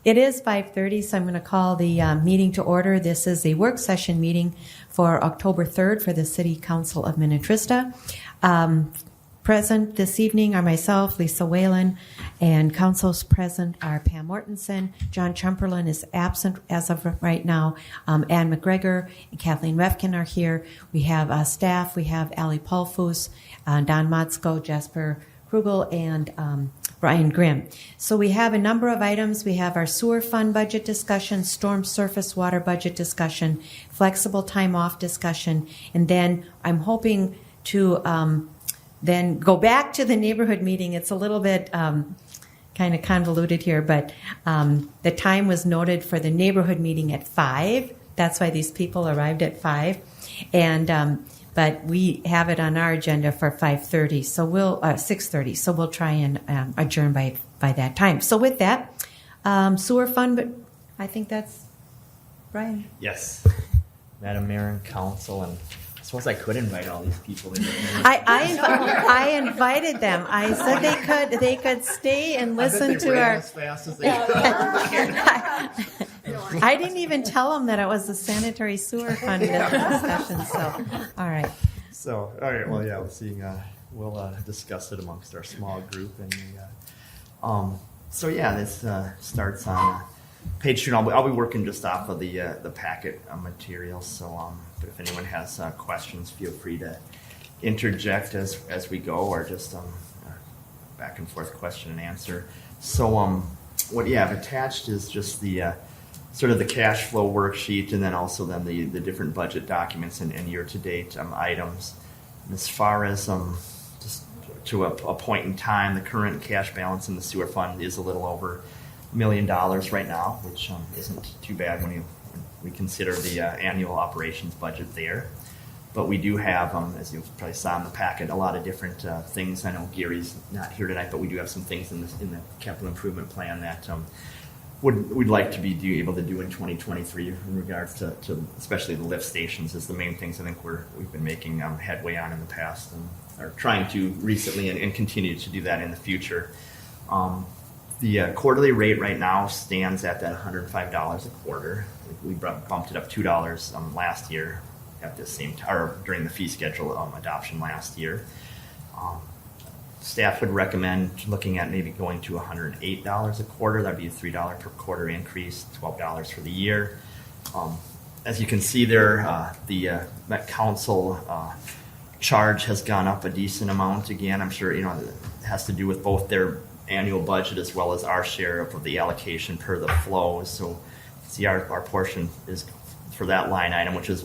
It is 5:30, so I'm going to call the meeting to order. This is a work session meeting for October 3rd for the City Council of Minnetrista. Present this evening are myself, Lisa Whalen, and councils present are Pam Mortensen. John Chumperlin is absent as of right now. Ann McGregor and Kathleen Refkin are here. We have staff. We have Ali Pulfus, Don Motzko, Jasper Krugel, and Brian Grimm. So we have a number of items. We have our sewer fund budget discussion, storm surface water budget discussion, flexible time off discussion, and then I'm hoping to then go back to the neighborhood meeting. It's a little bit kind of convoluted here, but the time was noted for the neighborhood meeting at 5. That's why these people arrived at 5. And but we have it on our agenda for 5:30, so we'll 6:30. So we'll try and adjourn by that time. So with that, sewer fund, but I think that's Brian. Yes, Madam Mayor and Council, and I suppose I could invite all these people in. I invited them. I said they could stay and listen to our. As fast as they could. I didn't even tell them that it was the sanitary sewer fund discussion. So, all right. So, all right. Well, yeah. We'll discuss it amongst our small group, and so yeah, this starts on page 2. I'll be working just off of the packet materials. So, but if anyone has questions, feel free to interject as we go, or just back and forth question and answer. So, what you have attached is just the sort of the cash flow worksheet, and then also then the different budget documents and year-to-date items. And as far as just to a point in time, the current cash balance in the sewer fund is a little over $1 million right now, which isn't too bad when we consider the annual operations budget there. But we do have, as you probably saw in the packet, a lot of different things. I know Gary's not here tonight, but we do have some things in the capital improvement plan that we'd like to be able to do in 2023 in regards to especially the lift stations is the main things I think we've been making headway on in the past, and are trying to recently and continue to do that in the future. The quarterly rate right now stands at that $105 a quarter. We bumped it up $2 last year at the same time, or during the fee schedule adoption last year. Staff would recommend looking at maybe going to $108 a quarter. That'd be a $3 per quarter increase, $12 for the year. As you can see there, the Met Council charge has gone up a decent amount. Again, I'm sure it has to do with both their annual budget as well as our share of the allocation per the flow. So, see, our portion is for that line item, which is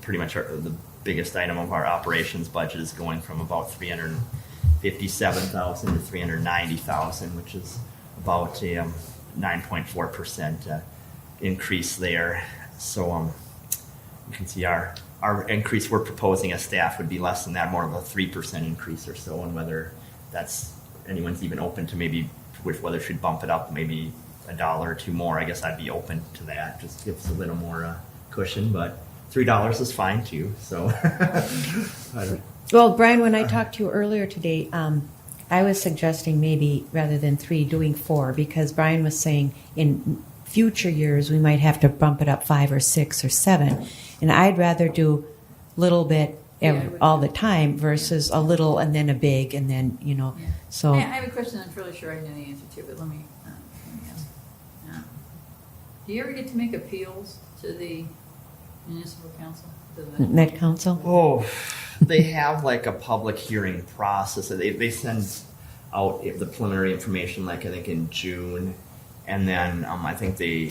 pretty much the biggest item of our operations budget, is going from about $357,000 to $390,000, which is about a 9.4% increase there. So you can see our increase we're proposing as staff would be less than that, more of a 3% increase or so, and whether anyone's even open to maybe whether should bump it up maybe $1 or $2 more. I guess I'd be open to that. Just gives a little more cushion, but $3 is fine too. So. Well, Brian, when I talked to you earlier today, I was suggesting maybe rather than 3, doing 4, because Brian was saying in future years we might have to bump it up 5 or 6 or 7, and I'd rather do a little bit all the time versus a little and then a big and then Yeah. So I have a question I'm fairly sure I know the answer to, but let me do you ever get to make appeals to the municipal council? Met Council? Oh, they have like a public hearing process. They send out the preliminary information, like I think in June, and then I think they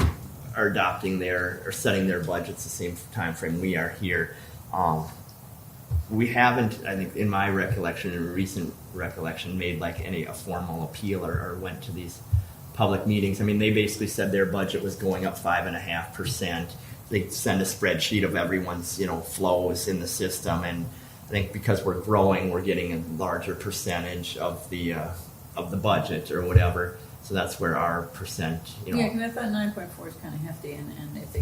are setting their budgets the same time frame we are here. We haven't, I think, in my recollection, in recent recollection, made like a formal appeal or went to these public meetings. I mean, they basically said their budget was going up 5.5%. They send a spreadsheet of everyone's, flows in the system, and I think because we're growing, we're getting a larger percentage of the budget or whatever. So that's where our percent, Yeah, because I thought 9.4 is kind of hefty, and if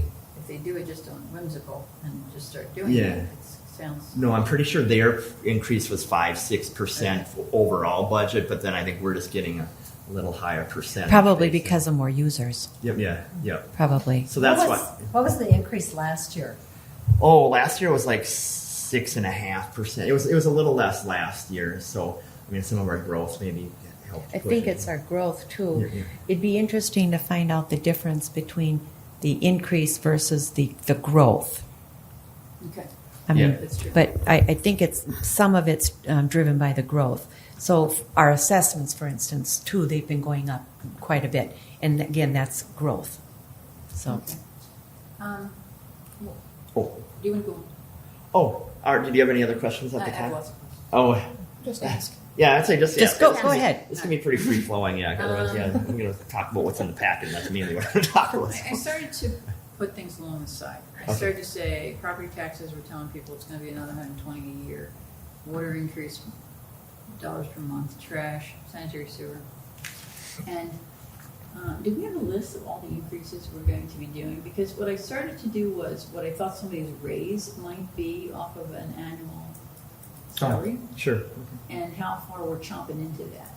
they do it just on whimsical and just start doing it sounds. No, I'm pretty sure their increase was 5-6% overall budget, but then I think we're just getting little higher percentage. Probably based because of more users. Yep. Yep. Probably. So that's What was the increase last year? Oh, last year was like 6.5%. It was a little less last year. So I mean, some of our growth maybe helped. I think it's our growth too. Yeah. It'd be interesting to find out the difference between the increase versus the growth. Okay. I mean, Yeah. That's true. but I think some of it's driven by the growth. So our assessments, for instance, too, they've been going up quite a bit, and again, that's growth. So Okay. Well, Oh, do you want to go? oh. Art, did you have any other questions at I the have time? lots of questions. Oh, Just ask. yeah. I'd say just go it's- ahead. It's gonna be pretty free flowing. Yeah. 'Cause otherwise, yeah, I'm gonna talk about what's in the packet. And that's mainly what I'm gonna talk about. I started to put things along the side. I Okay. started to say property taxes, we're telling people it's going to be another 120 a year. Water increase, dollars per month, trash, sanitary sewer. And did we have a list of all the increases we're going to be doing? Because what I started to do was what I thought somebody's raise might be off of an annual salary, Sure. and how far we're chomping into that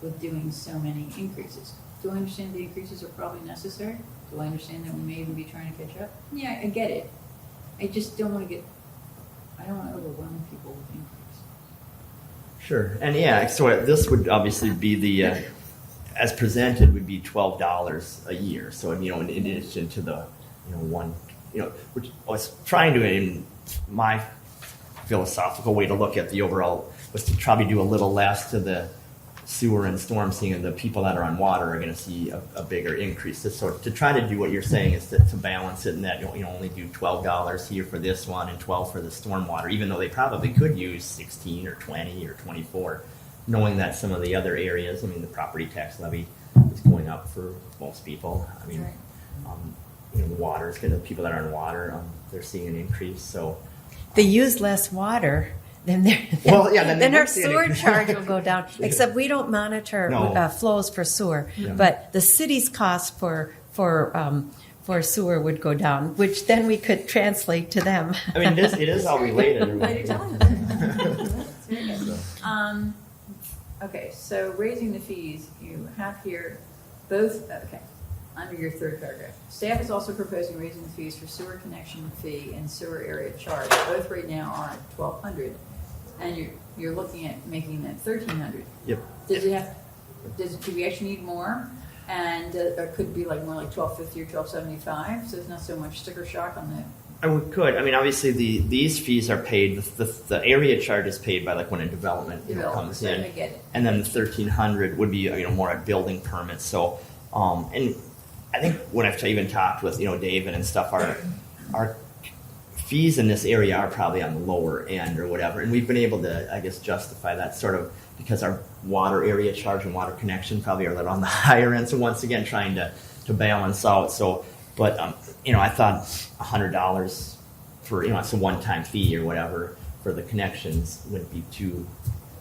with doing so many increases. Do I understand the increases are probably necessary? Do I understand that we may even be trying to catch up? Yeah, I get it. I just don't want to overwhelm people with increase. Sure. And yeah, so this would obviously be the, as presented, would be $12 a year. So, in addition to the, one, which I was trying to, in my philosophical way to look at the overall, was to probably do a little less to the sewer and storm seeing, and the people that are on water are going to see a bigger increase. So to try to do what you're saying is to balance it, and that only do $12 here for this one and $12 for the stormwater, even though they probably could use 16 or 20 or 24, knowing that some of the other areas, I mean, the property tax levy is going up for most people. I mean, Right. the water is going to, people that are on water, they're seeing an increase. So they use less water. Then then our would see an sewer increase. charge will go down. Except we don't monitor No. flows for sewer, Yeah. but the city's cost for sewer would go down, which then we could translate to them. I mean, it is all related. Glad you're telling us that. That's very good. Okay, so raising the fees, you have here both, under your third paragraph. Staff is also proposing raising the fees for sewer connection fee and sewer area charge. Both right now are at $1,200, and you're looking at making that $1,300. Yep. Do we actually need more? And or could it be more like $1,250 or $1,275? So there's not so much sticker shock on that. And we could. I mean, obviously, these fees are paid. The area charge is paid by when a development comes in, I get it. and then the $1,300 would be more at building permits. So, and I think when I've even talked with David and stuff, our fees in this area are probably on the lower end or whatever, and we've been able to, I guess, justify that sort of because our water area charge and water connection probably are a little on the higher end. So once again, trying to balance out. So, but I thought $100 for it's a one-time fee or whatever for the connections wouldn't be too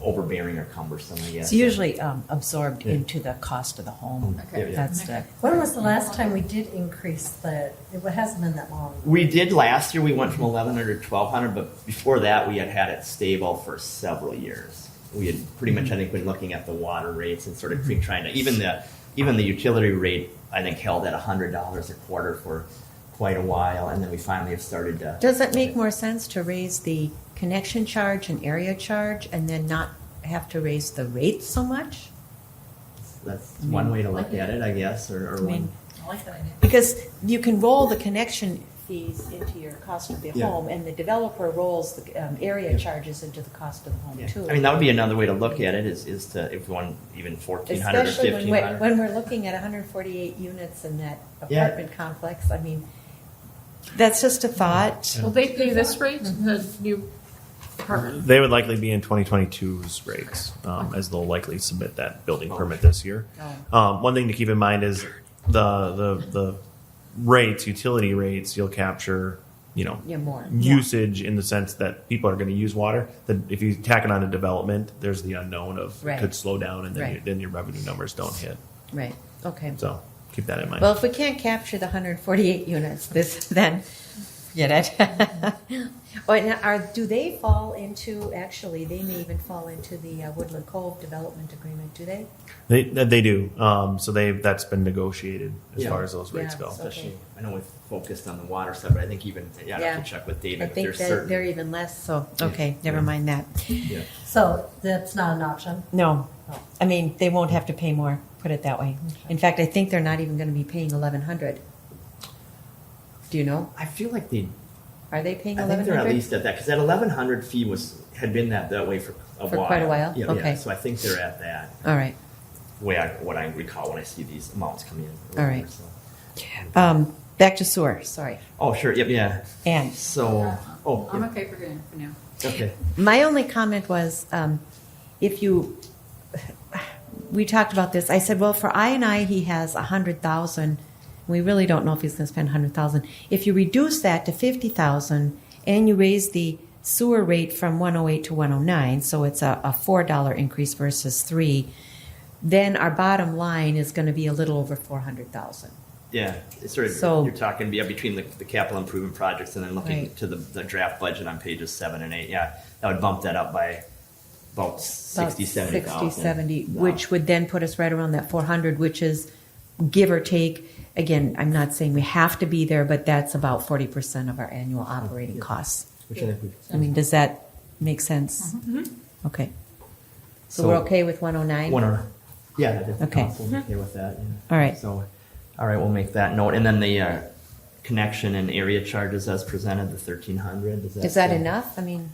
overbearing or cumbersome, I guess. It's usually absorbed Yeah. into the cost of the home. Okay. That's Okay. When was the last time we did increase it hasn't been that long. We did last year. We went from 1,100 to 1,200, but before that, we had it stable for several years. We had pretty much, I think, been looking at the water rates and sort of trying to even the utility rate, I think, held at $100 a quarter for quite a while, and then we finally have started to. Does it make more sense to raise the connection charge and area charge and then not have to raise the rate so much? That's one way to look at it, I guess, or I mean, I like that idea. because you can roll the connection fees into your cost of the Yeah. home, and the developer rolls the area charges into the cost of the home Yeah. too. I mean, that would be another way to look at it is to, if we want even 1,400 or Especially 1,500. when we're looking at 148 units in that Yeah. apartment complex. I mean, that's just a thought. Will they pay this rate, the new apartment? They would likely be in 2022's rates, as they'll likely submit that building permit this year. One thing to keep in mind is the rates, utility rates, you'll capture, Yeah, more. usage in the sense that people are going to use water. That if you tack it on a development, there's the unknown of Right. it could slow down, and then, Right. then your revenue numbers don't hit. Right. Okay. So keep that in mind. Well, if we can't capture the 148 units, then Get it? Oh, and do they fall into, actually, they may even fall into the Woodland Cove Development Agreement, do they? They do. So that's been negotiated as Yeah. far as those rates Yeah, go. so- Especially, I know we've focused on the water stuff, but I think even, I'd Yeah. have to check with David I if think there's that certain. they're even less, so, Yeah. okay, never Yeah. mind that. Yeah. So that's not an option? No, Oh. I mean, they won't have to pay more, put it that way. In fact, I think they're not even gonna be paying 1,100. Do you know? I feel like they, Are they paying I think they're 1,100? at least at that, because that 1,100 fee had been that way for a For while. quite a while? Yeah, Okay. yeah, so I think they're at that, All right. what I recall when I see these amounts come in. All right. So. Back to sewer, sorry. Oh, sure, yep, yeah. And So, I'm yeah, okay for now. okay. my only comment was, we talked about this. I said, well, for I&I, he has 100,000. We really don't know if he's going to spend 100,000. If you reduce that to 50,000 and you raise the sewer rate from 108 to 109, so it's a $4 increase versus $3, then our bottom line is going to be a little over 400,000. Yeah, it's sort of, So- you're talking between the capital improvement projects and then looking Right. to the draft budget on pages 7 and 8. Yeah, that would bump that up by about 60, 70,000. 70, Wow. which would then put us right around that 400, which is give or take. Again, I'm not saying we have to be there, but that's about 40% of our annual operating costs. Which I think we. I mean, does that make sense? Okay. So we're okay with 109? Yeah, the Okay. council's okay with that. Yeah. All right. So, all right, we'll make that note. And then the connection and area charges as presented, the 1,300. Is that still- enough? I mean,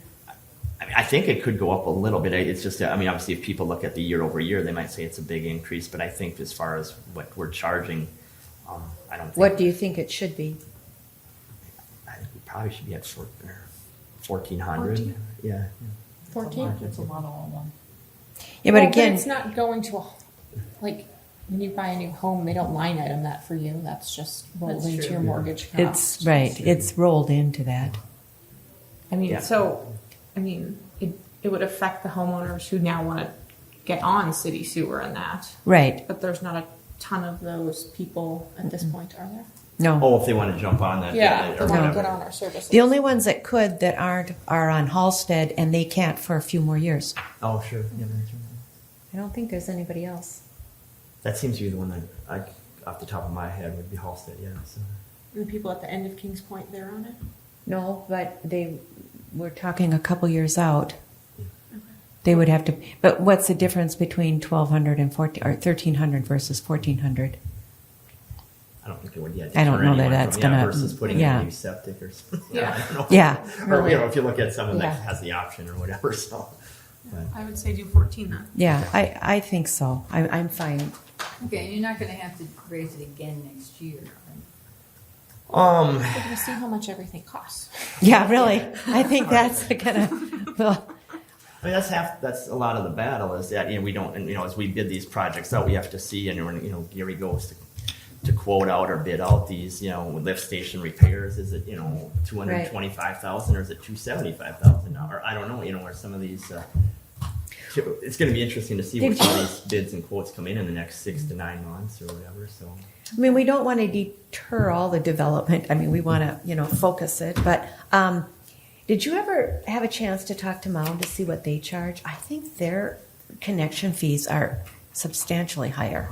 I think it could go up a little bit. It's just, I mean, obviously, if people look at the year over year, they might say it's a big increase. But I think as far as what we're charging, I don't think. what do you think it should be? I think we probably should be at 1,400. Yeah. 14? That's a lot all in one. Yeah, but Well, again, it's not going to, like, when you buy a new home, they don't line item that for you. That's just rolled That's into true. your mortgage cost. it's right. It's rolled into that. I mean, Yeah. it would affect the homeowners who now want to get on city sewer and that. Right. But there's not a ton of those people at this point, are there? No. Oh, if they want to jump on that. Yeah, or they want whatever. to get on our services. The only ones that could that aren't are on Halstead, and they can't for a few more years. Oh, sure. Yeah, that's right. I don't think there's anybody else. That seems to be the one that off the top of my head, would be Halstead. Yeah. So. The people at the end of Kings Point, they're on it. No, but we're talking a couple years out. They would have to. But what's the difference between 1,200 and 1,300 versus 1,400? I don't think it would yet. I don't deter know that anyone that's from, gonna- versus putting yeah. in a new septic or something. Yeah. I don't know. Yeah, Or really. if you look at someone Yeah. that has the option or whatever. So. But, I would say do 14 then. Yeah, I think so. I'm fine. Okay, and you're not gonna have to raise it again next year. right? We're going to see how much everything costs. Yeah, really. I think that's gonna. Well, I mean, that's a lot of the battle is that, we don't, and, as we bid these projects out, we have to see, and when, Gary goes to quote out or bid out these, lift station repairs, is it, 225,000 or is it 275,000 now? Or I don't know, where some of these, it's going to be interesting to see what some of these bids and quotes come in the next 6 to 9 months or whatever, so. I mean, we don't want to deter all the development. I mean, we want to, focus it. But did you ever have a chance to talk to Mound to see what they charge? I think their connection fees are substantially higher.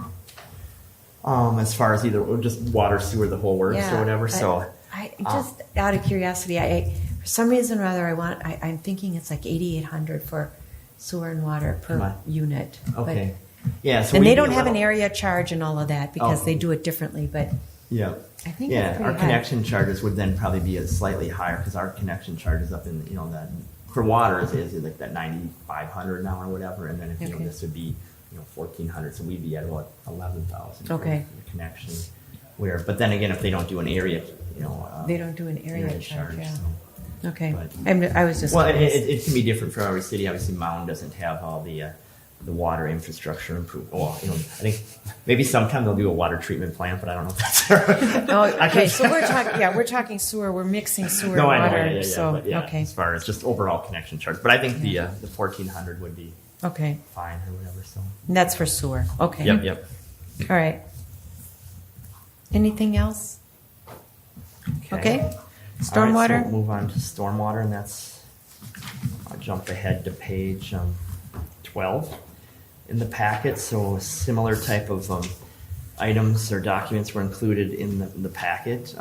As far as either just water, sewer, the whole works or whatever, so. I just out of curiosity, I for some reason or other, I'm thinking it's like 8,800 for sewer and water Come per on. unit. Okay. Yeah, so And we'd they be don't a have an little- area charge and all of that because Oh. they do it differently. But Yeah. I think Yeah, it's our pretty high. connection charges would then probably be slightly higher because our connection charges up in that for water is like that 9,500 now or whatever, and then if Okay. this would be 1,400, so we'd be at about 11,000 Okay. for the connection. But then again, if they don't do an area, They don't do an area charge. Yeah. so. Okay. But- I was just. Well, curious. it can be different for every city. Obviously, Mound doesn't have all the water infrastructure improved. Well, I think maybe sometime they'll do a water treatment plant, but I don't know if that's. Oh, I okay, can- so we're talking. Yeah, we're talking sewer. We're mixing sewer No, and I know, water. yeah, So but yeah, okay, as far as just overall connection charge, but I think the 1,400 would be okay, fine or whatever. So. and that's for sewer. Okay. Yep. All right. Anything else? Okay. All right, Stormwater? so we'll move on to stormwater, and I'll jump ahead to page 12 in the packet. So similar type of items or documents were included in the packet.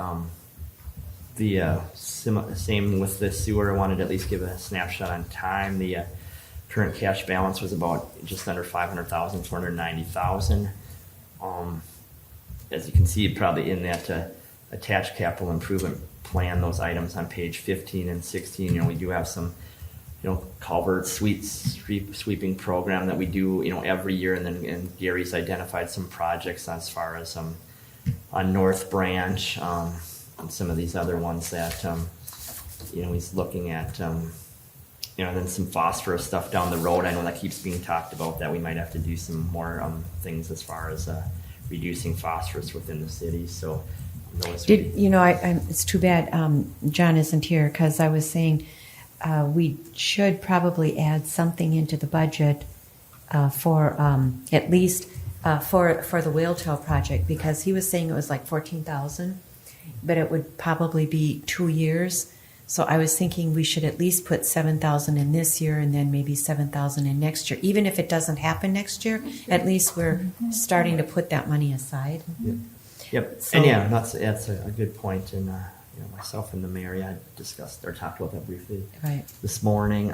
Same with the sewer. I wanted to at least give a snapshot on time. The current cash balance was about just under 500,000, 490,000. As you can see, probably in that attached capital improvement plan, those items on page 15 and 16, we do have some, culvert sweeping program that we do, every year. And Gary's identified some projects as far as on North Branch, and some of these other ones that, he's looking at, then some phosphorus stuff down the road. I know that keeps being talked about, that we might have to do some more things as far as reducing phosphorus within the city. So those it's too bad John isn't here, because I was saying we should probably add something into the budget for at least for the whale tail project, because he was saying it was like 14,000, but it would probably be 2 years. So I was thinking we should at least put 7,000 in this year, and then maybe 7,000 in next year. Even if it doesn't happen next year, at least we're starting to put that money aside. Yep. So- And yeah, that's a good point. And myself and the mayor, I discussed or talked about that briefly Right. this morning.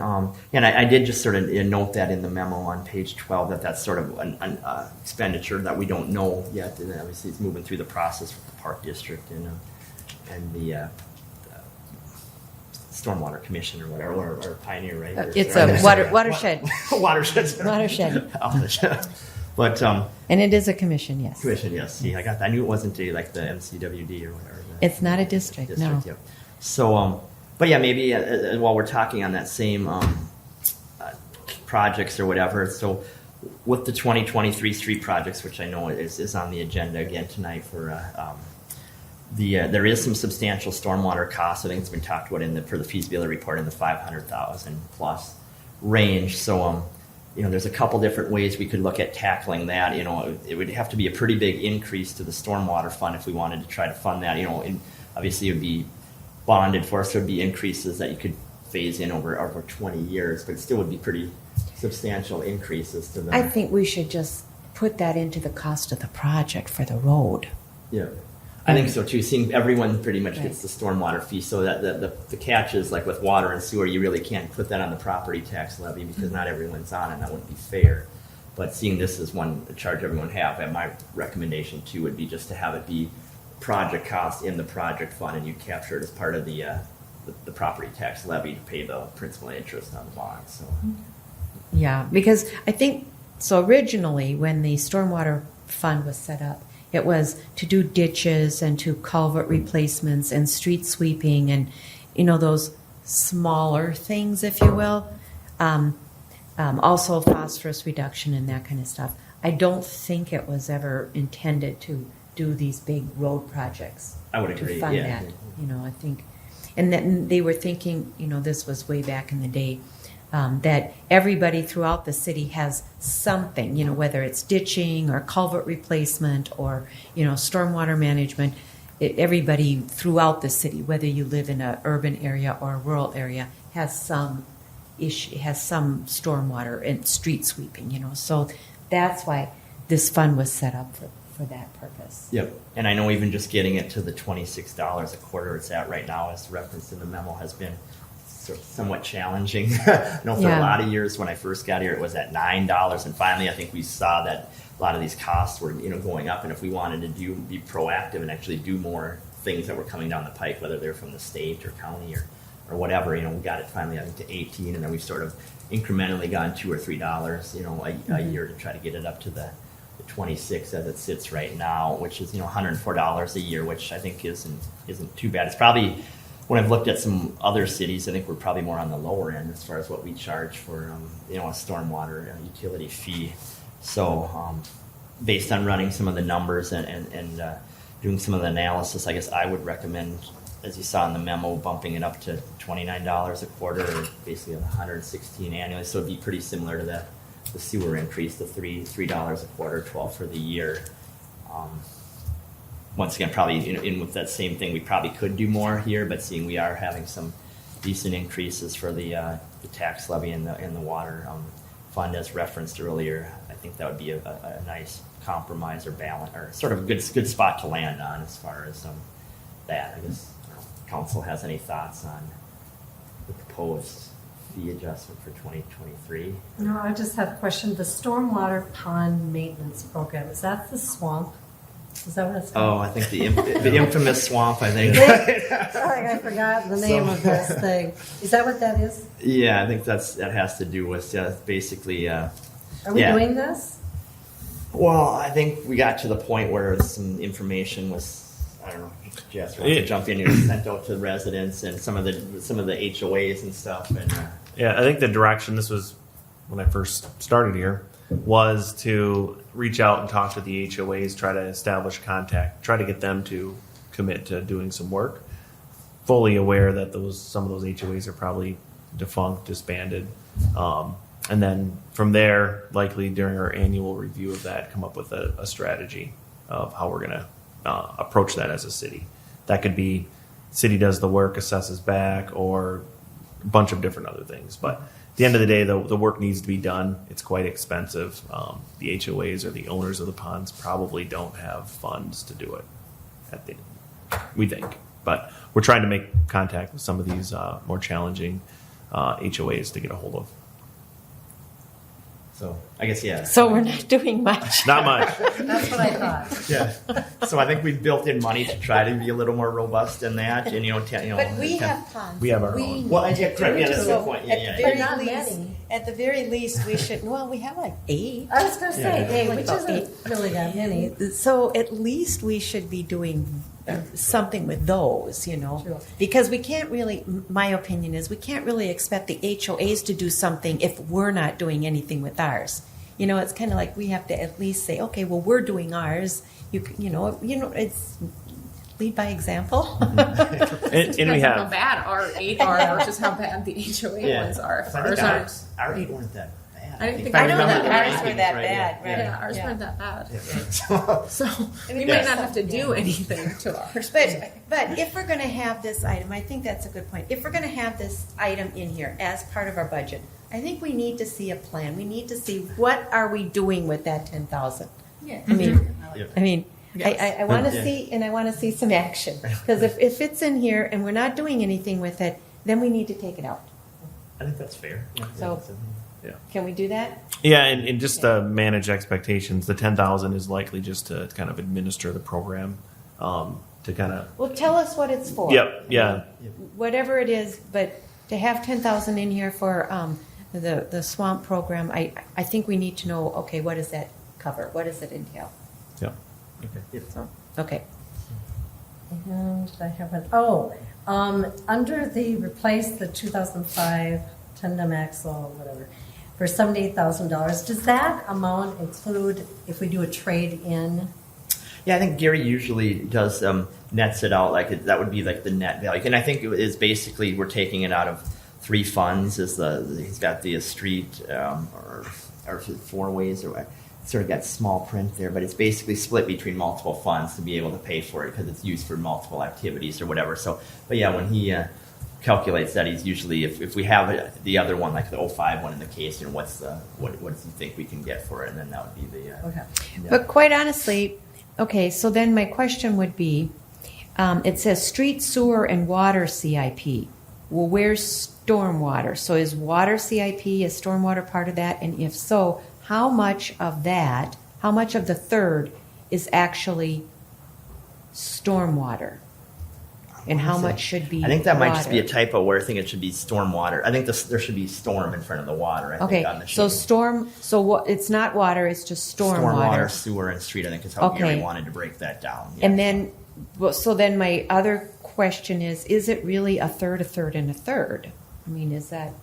And I did just sort of note that in the memo on page 12, that's sort of an expenditure that we don't know yet. And obviously, it's moving through the process with the Park District and the Stormwater Commission or whatever, or Pioneer, right? It's a watershed. Watershed. Watershed. But And it is a commission, yes. commission, yes. See, I got that. I knew it wasn't like the MCWD or whatever. It's not a district, no. Yep. So, but yeah, maybe while we're talking on that same projects or whatever. So, with the 2023 street projects, which I know is on the agenda again tonight for. There is some substantial stormwater costs. I think it's been talked about for the feasibility report in the 500,000 plus range. So, there's a couple different ways we could look at tackling that. It would have to be a pretty big increase to the stormwater fund if we wanted to try to fund that. And obviously it would be bonded for us. There would be increases that you could phase in over 20 years, but it still would be pretty substantial increases to them. I think we should just put that into the cost of the project for the road. Yeah. I think so too. Seeing everyone pretty much Right. gets the stormwater fee, so that the catch is like with water and sewer, you really can't put that on the property tax levy because not everyone's on it, and that wouldn't be fair. But seeing this as one charge everyone have, and my recommendation too would be just to have it be project cost in the project fund, and you capture it as part of the property tax levy to pay the principal and interest on the bond. So Yeah, because I think, so originally when the stormwater fund was set up, it was to do ditches and to culvert replacements and street sweeping and, those smaller things, if you will. Also phosphorus reduction and that kind of stuff. I don't think it was ever intended to do these big road projects. I would agree. To fund Yeah. that, I think. And then they were thinking, this was way back in the day, that everybody throughout the city has something, whether it's ditching or culvert replacement or, stormwater management. Everybody throughout the city, whether you live in an urban area or a rural area, has some issue, has some stormwater and street sweeping, So that's why this fund was set up for that purpose. Yep. And I know even just getting it to the $26 a quarter it's at right now, as referenced in the memo, has been somewhat challenging. For a lot of years when I first got here, it was at $9, and finally I think we saw that a lot of these costs were going up, and if we wanted to be proactive and actually do more things that were coming down the pike, whether they're from the state or county or whatever, we got it finally I think to 18, and then we've sort of incrementally gone $2 or $3 a year to try to get it up to the 26 as it sits right now, which is $104 a year, which I think isn't too bad. It's probably, when I've looked at some other cities, I think we're probably more on the lower end as far as what we charge for a stormwater utility fee. So based on running some of the numbers and doing some of the analysis, I guess I would recommend, as you saw in the memo, bumping it up to $29 a quarter, or basically $116 annually. So it'd be pretty similar to the sewer increase, the $3 a quarter, $12 for the year. once again, probably in with that same thing, we probably could do more here, but seeing we are having some decent increases for the tax levy and the water fund as referenced earlier, I think that would be a nice compromise or balance, or sort of a good spot to land on as far as that. I guess council has any thoughts on the proposed fee adjustment for 2023? No, I just have a question. The stormwater pond maintenance program, is that the swamp? Is that what it's Oh, called? I think the infamous swamp, I think. I forgot the name of this thing. Is that what that is? Yeah, I think that has to do with basically. Are we yeah. doing this? Well, I think we got to the point where some information was, I don't know, Jess wants to jump in here, sent out to residents and some of the HOAs and stuff. And Yeah, I think the direction, this was when I first started here, was to reach out and talk to the HOAs, try to establish contact, try to get them to commit to doing some work. Fully aware that some of those HOAs are probably defunct, disbanded. And then from there, likely during our annual review of that, come up with a strategy of how we're going to approach that as a city. That could be city does the work, assesses back, or a bunch of different other things. But at the end of the day, the work needs to be done. It's quite expensive. The HOAs or the owners of the ponds probably don't have funds to do it, we think. But we're trying to make contact with some of these more challenging HOAs to get a hold of. so I guess, yeah. So we're not doing much. Not much. That's what I thought. Yeah. So I think we've built in money to try to be a little more robust than that. And, But we have ponds. We have our own. Well, yeah, correct. Yeah, that's a good So point. at Yeah, the yeah. very Not least, many. at the very least, we should. Well, we have like 8. I was going to say, Yeah. hey, Like which about isn't really that many. So at least we should be doing something with those, True. because we can't really. My opinion is we can't really expect the HOAs to do something if we're not doing anything with ours. It's kind of like we have to at least say, okay, well, we're doing ours. It's lead by example. And we Depends on how have. bad our 8 are versus how bad the HOA Yeah. ones are. So I think Ours our 8 weren't that bad. I didn't think If I know remember that the ours were rankings that right, bad, yeah. right. yeah, ours Yeah. weren't that bad. Yeah. So we Yeah. might not have to do anything to ours. But if we're going to have this item, I think that's a good point. If we're going to have this item in here as part of our budget, I think we need to see a plan. We need to see what are we doing with that 10,000. Yeah. I mean, Yeah. Yes. I want to Yeah. see, and I want to see some action. Because if it's in here and we're not doing anything with it, then we need to take it out. I think that's fair. Yeah, So- Yeah. Can we do that? Yeah, and just to manage expectations, the 10,000 is likely just to kind of administer the program, to kind of. Well, tell us what it's for. Yep. Yeah. Whatever it is, but to have 10,000 in here for the swamp program, I think we need to know, okay, what does that cover? What does it entail? Yeah. Okay. So, okay. And I have under the replace the 2005 tandem axle, whatever, for $78,000. Does that amount include if we do a trade in? Yeah, I think Gary usually does nets it out that would be like the net value, and I think it is basically we're taking it out of 3 funds. He's got the street or 4 ways or sort of got small print there, but it's basically split between multiple funds to be able to pay for it because it's used for multiple activities or whatever. So, but yeah, when he calculates that, he's usually if we have the other one like the 05 one in the case, what does he think we can get for it, and then that would be the Okay. yeah. But quite honestly, okay, so then my question would be, it says street, sewer, and water CIP. Well, where's stormwater? So is water CIP, is stormwater part of that? And if so, how much of the third is actually stormwater? And how much should be I think that might just be a water? typo where I think it should be storm water. I think there should be storm in front of the water. I Okay, think on the so sheet. it's not water, it's just Stormwater, stormwater. sewer, and street. I think is how Okay. Gary wanted to break that down. Yeah. And then, so then my other question is it really a third, and a third? I mean, is that?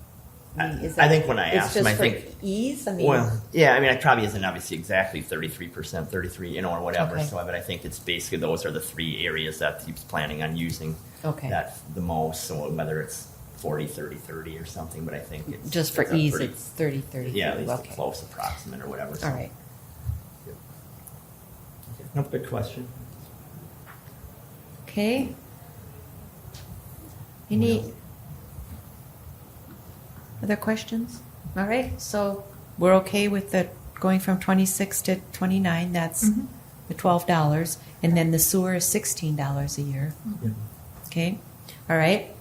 I think when I it's asked him, just I for think ease. I mean, well, yeah, I mean, it probably isn't obviously exactly 33%, 33, or whatever. Okay. So, but I think it's basically those are the 3 areas that he's planning on using Okay. that the most. So whether it's 40, 30, 30 or something, but I think it's just for it's a ease, pretty- it's 30, 30. yeah, at least okay. a close approximate or whatever. So. All right. No, good question. Okay. Any other questions? All right, so we're okay with the going from 26 to 29. That's the $12, and then the sewer is $16 a year. Okay, all right.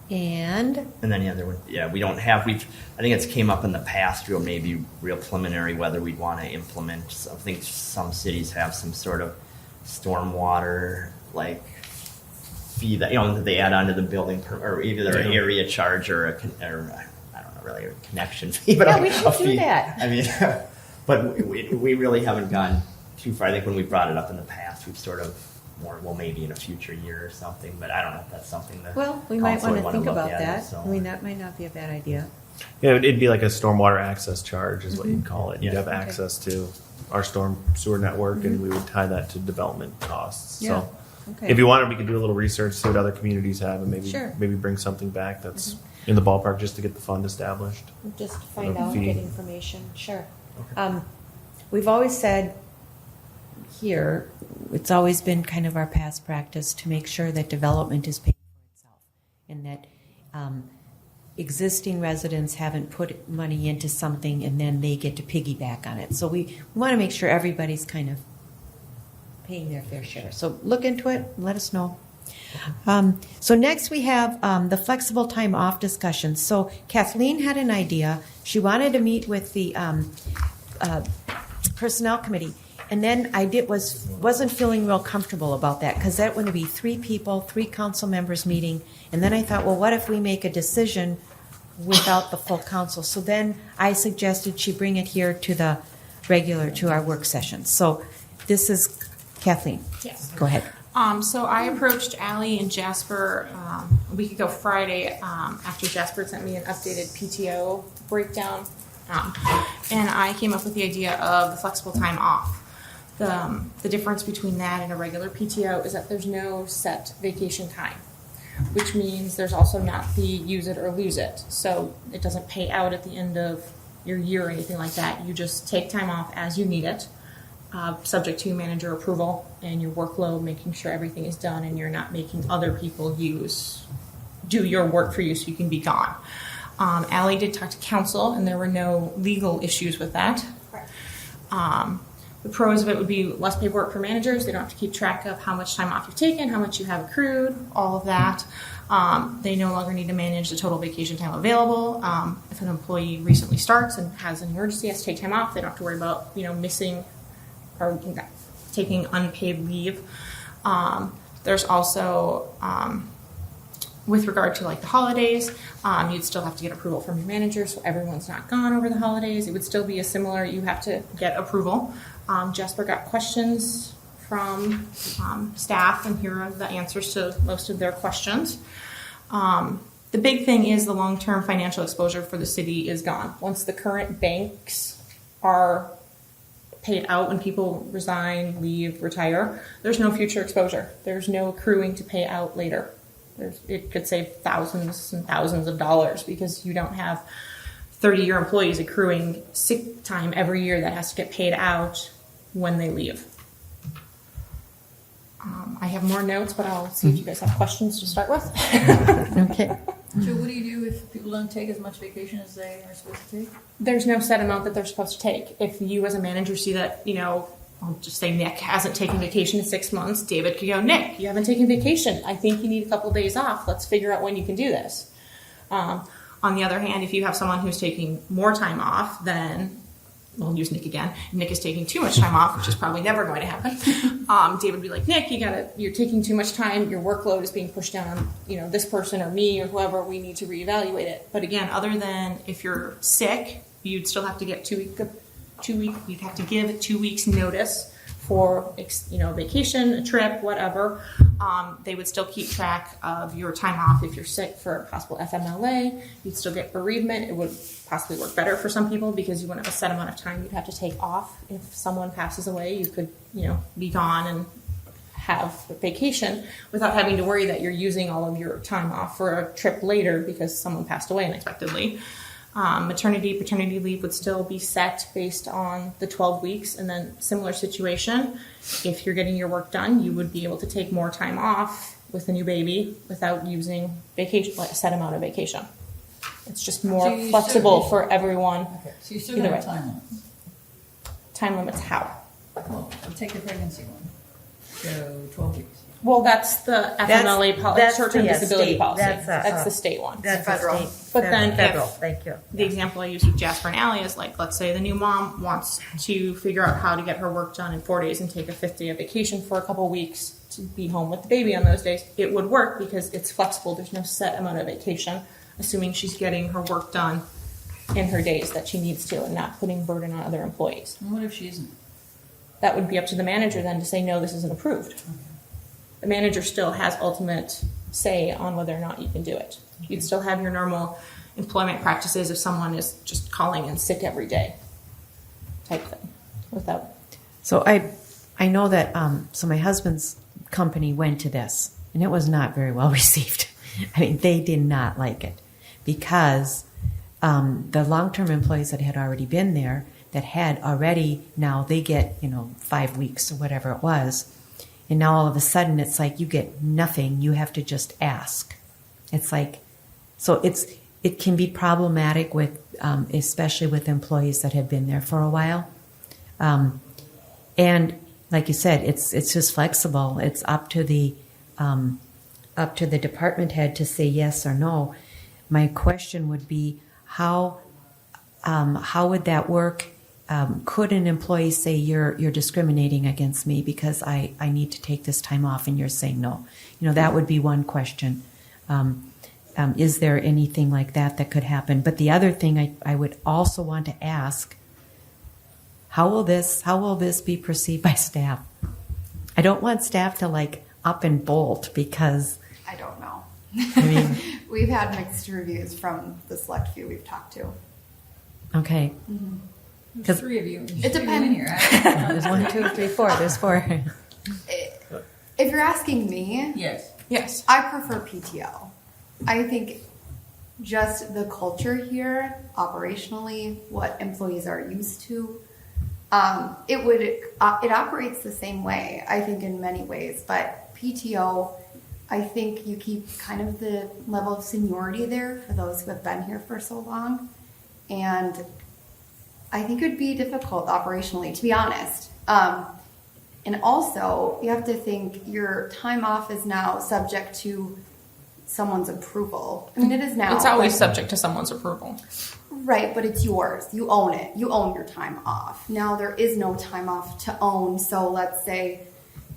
And then the other one, we don't have, I think it's came up in the past, maybe real preliminary, whether we'd want to implement, I think some cities have some sort of stormwater, like, fee that, that they add onto the building, or either an area charge or I don't know, really a connection fee, but we should do that. I mean, but we really haven't gone too far. I think when we brought it up in the past, we've sort of maybe in a future year or something, but I don't know if that's something that we might council would want to think look about at, that. so. I mean, that might not be a bad idea. Yeah, it'd be like a stormwater access charge is what you'd call it. You'd Yeah. have access to our storm sewer network, and we would tie that to development costs. Yeah. So Okay. if you wanted, we could do a little research, see what other communities have, and Sure. maybe bring something back that's in the ballpark just to get the fund established. Just to find Or out, fee. get information. Sure. We've always said here, it's always been kind of our past practice to make sure that development is paying for itself, and that existing residents haven't put money into something and then they get to piggyback on it. So we want to make sure everybody's kind of paying their fair share. So look into it and let us know. So next we have the flexible time off discussion. So Kathleen had an idea. She wanted to meet with the personnel committee, and then I wasn't feeling real comfortable about that because that would be 3 people, 3 council members meeting, and then I thought, well, what if we make a decision without the full council? So then I suggested she bring it here to our work session. So this is Kathleen. Yes. Go ahead. So I approached Allie and Jasper a week ago Friday after Jasper sent me an updated PTO breakdown. And I came up with the idea of the flexible time off. The difference between that and a regular PTO is that there's no set vacation time, which means there's also not the use it or lose it. So it doesn't pay out at the end of your year or anything like that. You just take time off as you need it. Subject to manager approval and your workload, making sure everything is done and you're not making other people do your work for you so you can be gone. Allie did talk to council and there were no legal issues with that. The pros of it would be less paperwork for managers. They don't have to keep track of how much time off you've taken, how much you have accrued, all of that. They no longer need to manage the total vacation time available. If an employee recently starts and has an emergency, has to take time off, they don't have to worry about missing or taking unpaid leave. There's also, with regard to like the holidays, you'd still have to get approval from your manager, so everyone's not gone over the holidays. It would still be you have to get approval. Jasper got questions from staff, and here are the answers to most of their questions. The big thing is the long-term financial exposure for the city is gone. Once the current banks are paid out when people resign, leave, retire, there's no future exposure. There's no accruing to pay out later. It could save thousands and thousands of dollars because you don't have 30-year employees accruing sick time every year that has to get paid out when they leave. I have more notes, but I'll see if you guys have questions to start with. Okay. So what do you do if people don't take as much vacation as they are supposed to take? There's no set amount that they're supposed to take. If you as a manager see that, I'll just say Nick hasn't taken vacation in 6 months, David could go, Nick, you haven't taken vacation. I think you need a couple of days off. Let's figure out when you can do this. On the other hand, if you have someone who's taking more time off, then we'll use Nick again. Nick is taking too much time off, which is probably never going to happen. David would be like, Nick, you're taking too much time. Your workload is being pushed down on, this person or me or whoever. We need to reevaluate it. But again, other than if you're sick, you'd still have to get 2 weeks. You'd have to give 2 weeks notice for, vacation, a trip, whatever. They would still keep track of your time off if you're sick for a possible FMLA. You'd still get bereavement. It would possibly work better for some people because you wouldn't have a set amount of time you'd have to take off. If someone passes away, you could, be gone and have a vacation without having to worry that you're using all of your time off for a trip later because someone passed away unexpectedly. Maternity, paternity leave would still be set based on the 12 weeks. And then similar situation, if you're getting your work done, you would be able to take more time off with a new baby without using vacation, like a set amount of vacation. It's just more So you flexible still- for everyone. Okay, so you still Either have way. time limits. Time limits how? Well, we'll take the pregnancy one. So 12 weeks. Well, that's the FMLA policy, that's short-term the, disability state. policy. That's, That's the state one. That's Federal. The state. But then federal. if- Thank you. The example I use with Jasper and Allie is like, let's say the new mom wants to figure out how to get her work done in 4 days and take a 5th day of vacation for a couple weeks to be home with the baby on those days. It would work because it's flexible. There's no set amount of vacation, assuming she's getting her work done in her days that she needs to and not putting burden on other employees. And what if she isn't? That would be up to the manager then to say, no, this isn't approved. The manager still has ultimate say on whether or not you can do it. You'd still have your normal employment practices if someone is just calling in sick every day type thing without. So I know that, so my husband's company went to this, and it was not very well received. I mean, they did not like it because the long-term employees that had already been there, that had already, now they get, 5 weeks or whatever it was. And now all of a sudden it's like you get nothing. You have to just ask. It's like, so it can be problematic with, especially with employees that have been there for a while. And like you said, it's just flexible. It's up to the department head to say yes or no. My question would be how would that work? Could an employee say you're discriminating against me because I need to take this time off and you're saying no? That would be one question. Is there anything like that could happen? But the other thing I would also want to ask, how will this be perceived by staff? I don't want staff to up and bolt because I don't know. I mean, We've had mixed reviews from the select few we've talked to. okay. There's 3 of you. There's It 2 depends. in here. I- There's 1, 2, 3, 4. There's 4. If you're asking me, Yes. Yes. I prefer PTO. I think just the culture here, operationally, what employees are used to, it operates the same way, I think, in many ways. But PTO, I think you keep kind of the level of seniority there for those who have been here for so long. And I think it would be difficult operationally, to be honest. And also, you have to think your time off is now subject to someone's approval. I mean, it is now. It's always but- subject to someone's approval. Right, but it's yours. You own it. You own your time off. Now, there is no time off to own. So let's say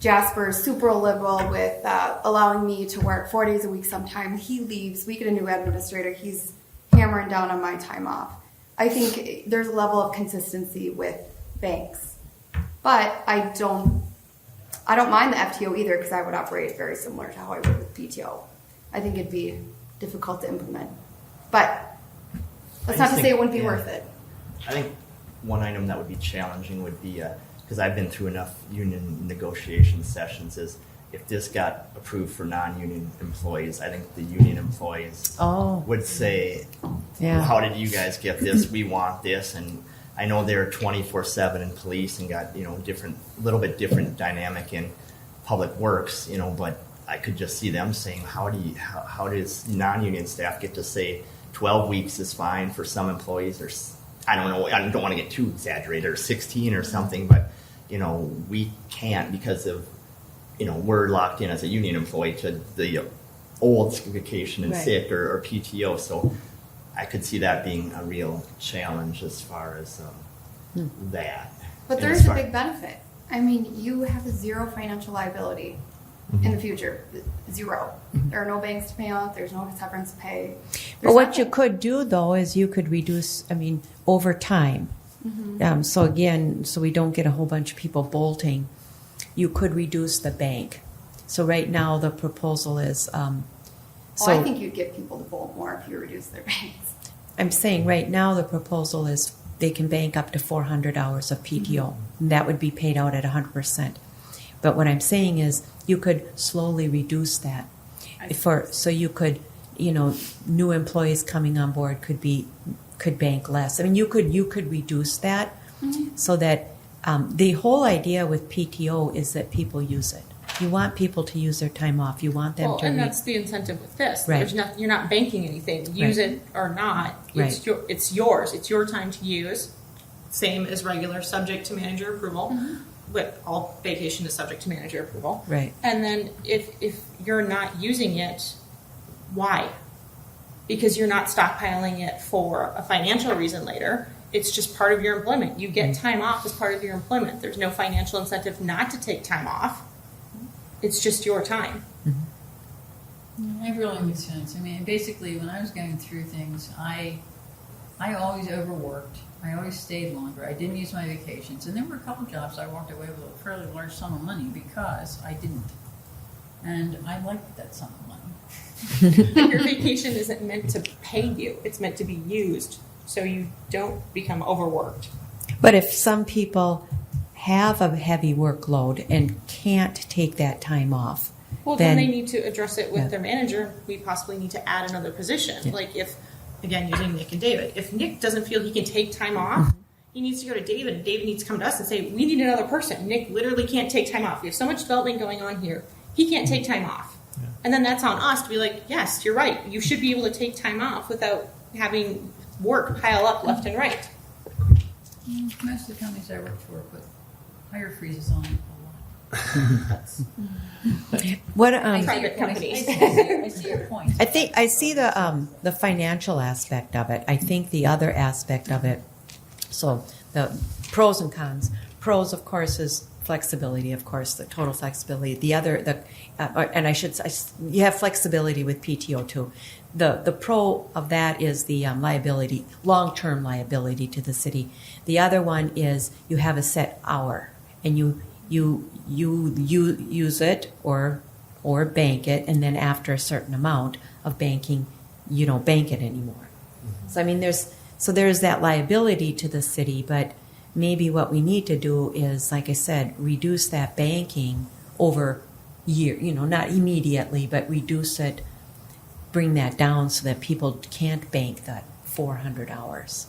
Jasper is super liberal with allowing me to work 4 days a week sometime. He leaves. We get a new administrator. He's hammering down on my time off. I think there's a level of consistency with banks. But I don't mind the FTO either because I would operate very similar to how I would with PTO. I think it'd be difficult to implement. But that's not to say it wouldn't be worth it. I think one item that would be challenging would be, because I've been through enough union negotiation sessions, is if this got approved for non-union employees, I think the union employees would say, Yeah. how did you guys get this? We want this. And I know they're 24/7 in police and got, little bit different dynamic in public works, but I could just see them saying, how does non-union staff get to say 12 weeks is fine for some employees, or I don't know, I don't want to get too exaggerated, or 16 or something, but we can't because of we're locked in as a union employee to the old vacation and Right. sick or PTO. So I could see that being a real challenge as far as that. But And there's as a far- big benefit. I mean, you have zero financial liability in the future. Zero. There are no banks to pay out. There's no severance pay. But There's what you nothing. could do, though, is you could reduce, over time. So again, so we don't get a whole bunch of people bolting, you could reduce the bank. So right now, the proposal is, I think you'd get people to bolt more if you reduce their banks. I'm saying right now, the proposal is they can bank up to 400 hours of PTO. And that would be paid out at 100%. But what I'm saying is you could slowly reduce that. So you could, new employees coming on board could be could bank less. I mean, you could reduce that so that the whole idea with PTO is that people use it. You want people to use their time off. You want them Well, to. and that's the incentive with this. Right. There's not, you're not banking anything. Use Right. it or not. Right. It's yours. It's your time to use. Same as regular, subject to manager approval. But all vacation is subject to manager approval. Right. And then if you're not using it, why? Because you're not stockpiling it for a financial reason later. It's just part of your employment. You get time off as part of your employment. There's no financial incentive not to take time off. It's just your time. I really make sense. I mean, basically, when I was going through things, I always overworked. I always stayed longer. I didn't use my vacations. And there were a couple jobs I walked away with a fairly large sum of money because I didn't. And I liked that sum of money. Your vacation isn't meant to pay you. It's meant to be used so you don't become overworked. But if some people have a heavy workload and can't take that time off, Well, then they need to address it with Yeah. their manager. We possibly need to add another position. Yeah. Like if, again, using Nick and David, if Nick doesn't feel he can take time off, he needs to go to David, and David needs to come to us and say, we need another person. Nick literally can't take time off. We have so much development going on here. He can't take time off. And then that's on us to be like, yes, you're right. You should be able to take time off without having work pile up left and right. Most of the companies I worked for put hire freezes on a lot. what Private companies. I see your point. I think I see the financial aspect of it. I think the other aspect of it. So the pros and cons. Pros, of course, is flexibility. Of course, the total flexibility. The other, and I should say, you have flexibility with PTO too. The pro of that is the liability, long-term liability to the city. The other one is you have a set hour, and you use it or bank it, and then after a certain amount of banking, you don't bank it anymore. So I mean, there's that liability to the city, but maybe what we need to do is, like I said, reduce that banking over year. Not immediately, but reduce it, bring that down so that people can't bank that 400 hours.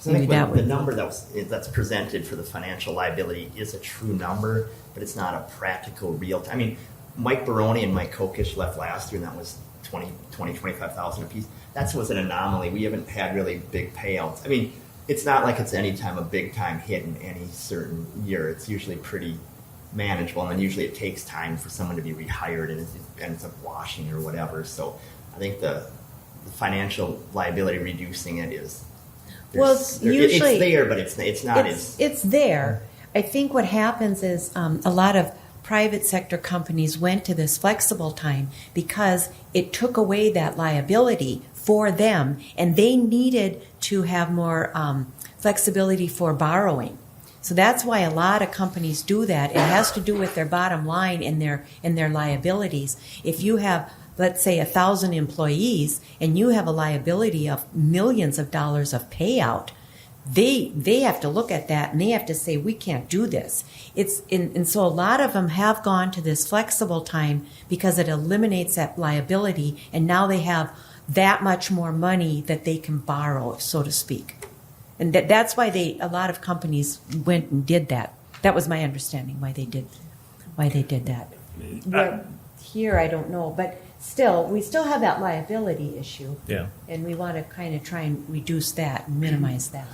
I think the number that's presented for the financial liability is a true number, but it's not a practical real time. I mean, Mike Baroni and Mike Kokish left last year, and that was 25,000 apiece. That was an anomaly. We haven't had really big payouts. I mean, it's not like it's any time a big time hit in any certain year. It's usually pretty manageable, and then usually it takes time for someone to be rehired, and it ends up washing or whatever. So I think the financial liability reducing it is. Well, usually it's there, but it's not as. It's there. I think what happens is a lot of private sector companies went to this flexible time because it took away that liability for them, and they needed to have more flexibility for borrowing. So that's why a lot of companies do that. It has to do with their bottom line and their liabilities. If you have, let's say, 1,000 employees and you have a liability of millions of dollars of payout, they have to look at that and they have to say, we can't do this. And so a lot of them have gone to this flexible time because it eliminates that liability, and now they have that much more money that they can borrow, so to speak. And that's why a lot of companies went and did that. That was my understanding why they did that. But here, I don't know, but still, we still have that liability issue. Yeah. And we want to kind of try and reduce that and minimize that.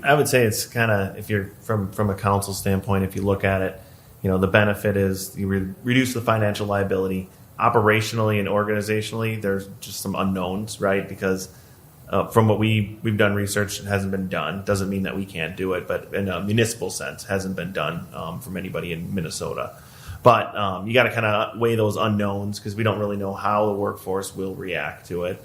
I would say it's kind of, if you're from a council standpoint, if you look at it, the benefit is you reduce the financial liability. Operationally and organizationally, there's just some unknowns, right? Because from what we've done research, it hasn't been done. Doesn't mean that we can't do it, but in a municipal sense, hasn't been done from anybody in Minnesota. But you got to kind of weigh those unknowns because we don't really know how the workforce will react to it.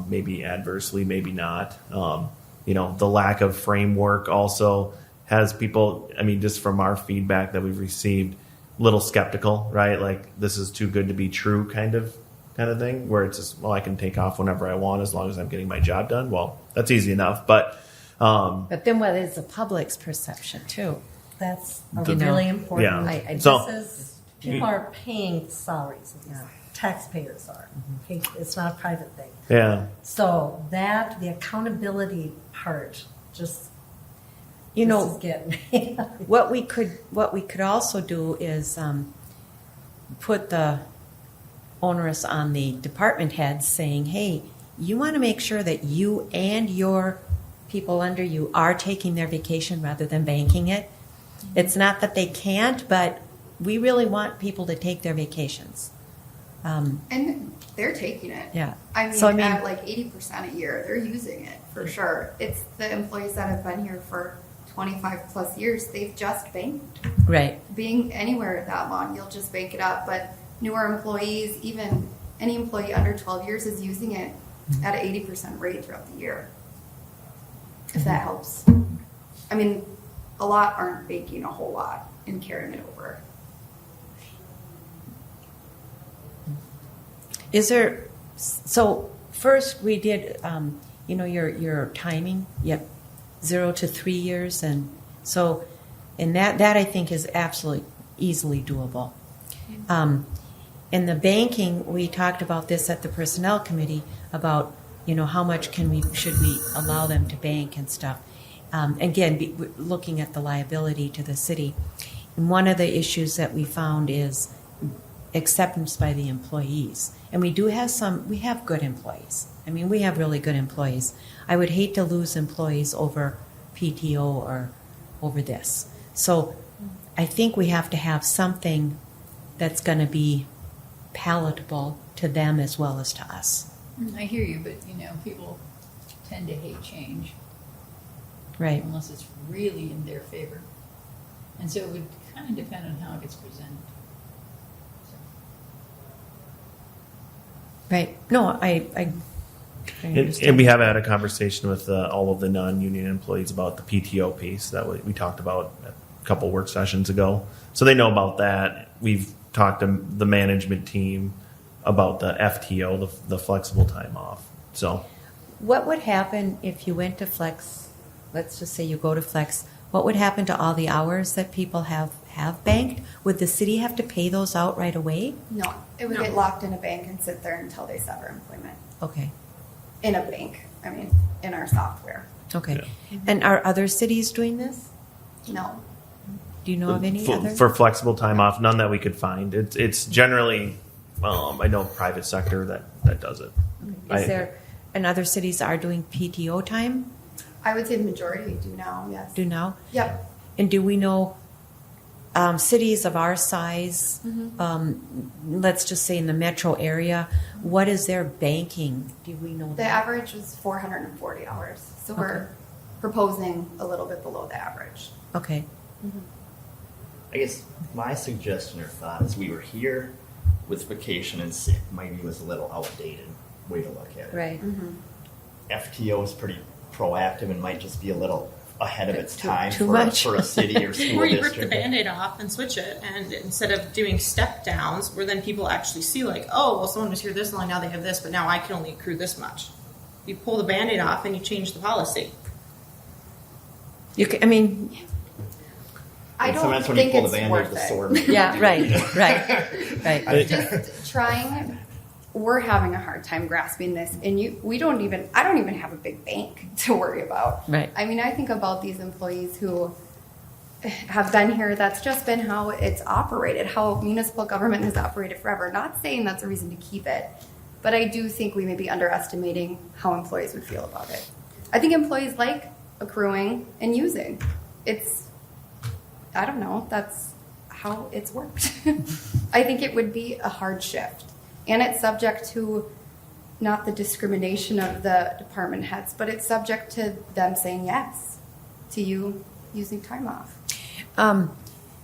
Maybe adversely, maybe not. The lack of framework also has people, just from our feedback that we've received, a little skeptical, right? Like, this is too good to be true kind of thing, where it's just, well, I can take off whenever I want as long as I'm getting my job done. Well, that's easy enough. But then what is the public's perception, too? That's You know, really important. yeah. I So- This is people are paying salaries, at least taxpayers are. Okay, it's not a private thing. Yeah. So that, the accountability part, just, You this know, is getting me. what we could also do is put the onus on the department heads saying, hey, you want to make sure that you and your people under you are taking their vacation rather than banking it. It's not that they can't, but we really want people to take their vacations. And they're taking it. Yeah. I mean, So, I mean- at like 80% a year, they're using it for sure. It's the employees that have been here for 25 plus years, they've just banked. Right. Being anywhere that long, you'll just bank it up. But newer employees, even any employee under 12 years, is using it at an 80% rate throughout the year. If that helps. I mean, a lot aren't banking a whole lot and carrying it over. Is there, so first we did, your timing, 0 to 3 years. And so, and that I think is absolutely easily doable. In the banking, we talked about this at the personnel committee about, how much should we allow them to bank and stuff. Again, looking at the liability to the city. And one of the issues that we found is acceptance by the employees. And we have good employees. I mean, we have really good employees. I would hate to lose employees over PTO or over this. So I think we have to have something that's going to be palatable to them as well as to us. I hear you, but people tend to hate change Right. unless it's really in their favor. And so it would kind of depend on how it gets presented. Right. No, I And we have had a conversation with all of the non-union employees about the PTO piece that we talked about a couple work sessions ago. So they know about that. We've talked to the management team about the FTO, the flexible time off. So What would happen if you went to Flex? Let's just say you go to Flex. What would happen to all the hours that people have banked? Would the city have to pay those out right away? No, it would No. get locked in a bank and sit there until they sever employment. Okay. In a bank, I mean, in our software. Okay. And are other cities doing this? No. Do you know of any for, other? for flexible time off, none that we could find. It's generally, I know private sector that does it. Is there, and other cities are doing PTO time? I would say the majority do now, yes. Do now? Yep. And do we know cities of our size, let's just say in the metro area, what is their banking? Do we know The that? average was 440 hours. So Okay. we're proposing a little bit below the average. Okay. I guess my suggestion or thought is we were here with vacation and sick. Maybe was a little outdated way to look at it. Right. FTO is pretty proactive and might just be a little ahead of its time too for, much. for a city or school Or you rip the district. Band-Aid off and switch it, and instead of doing step downs, where then people actually see like, oh, well, someone was here this long, now they have this, but now I can only accrue this much. You pull the Band-Aid off and you change the policy. You can, I mean, I And don't sometimes when you think pull it's the band-aid, worth the it. sword. yeah, right. Just trying, we're having a hard time grasping this, and I don't even have a big bank to worry about. Right. I mean, I think about these employees who have been here. That's just been how it's operated, how municipal government has operated forever. Not saying that's a reason to keep it, but I do think we may be underestimating how employees would feel about it. I think employees like accruing and using. I don't know, that's how it's worked. I think it would be a hard shift. And it's subject to not the discrimination of the department heads, but it's subject to them saying yes to you using time off.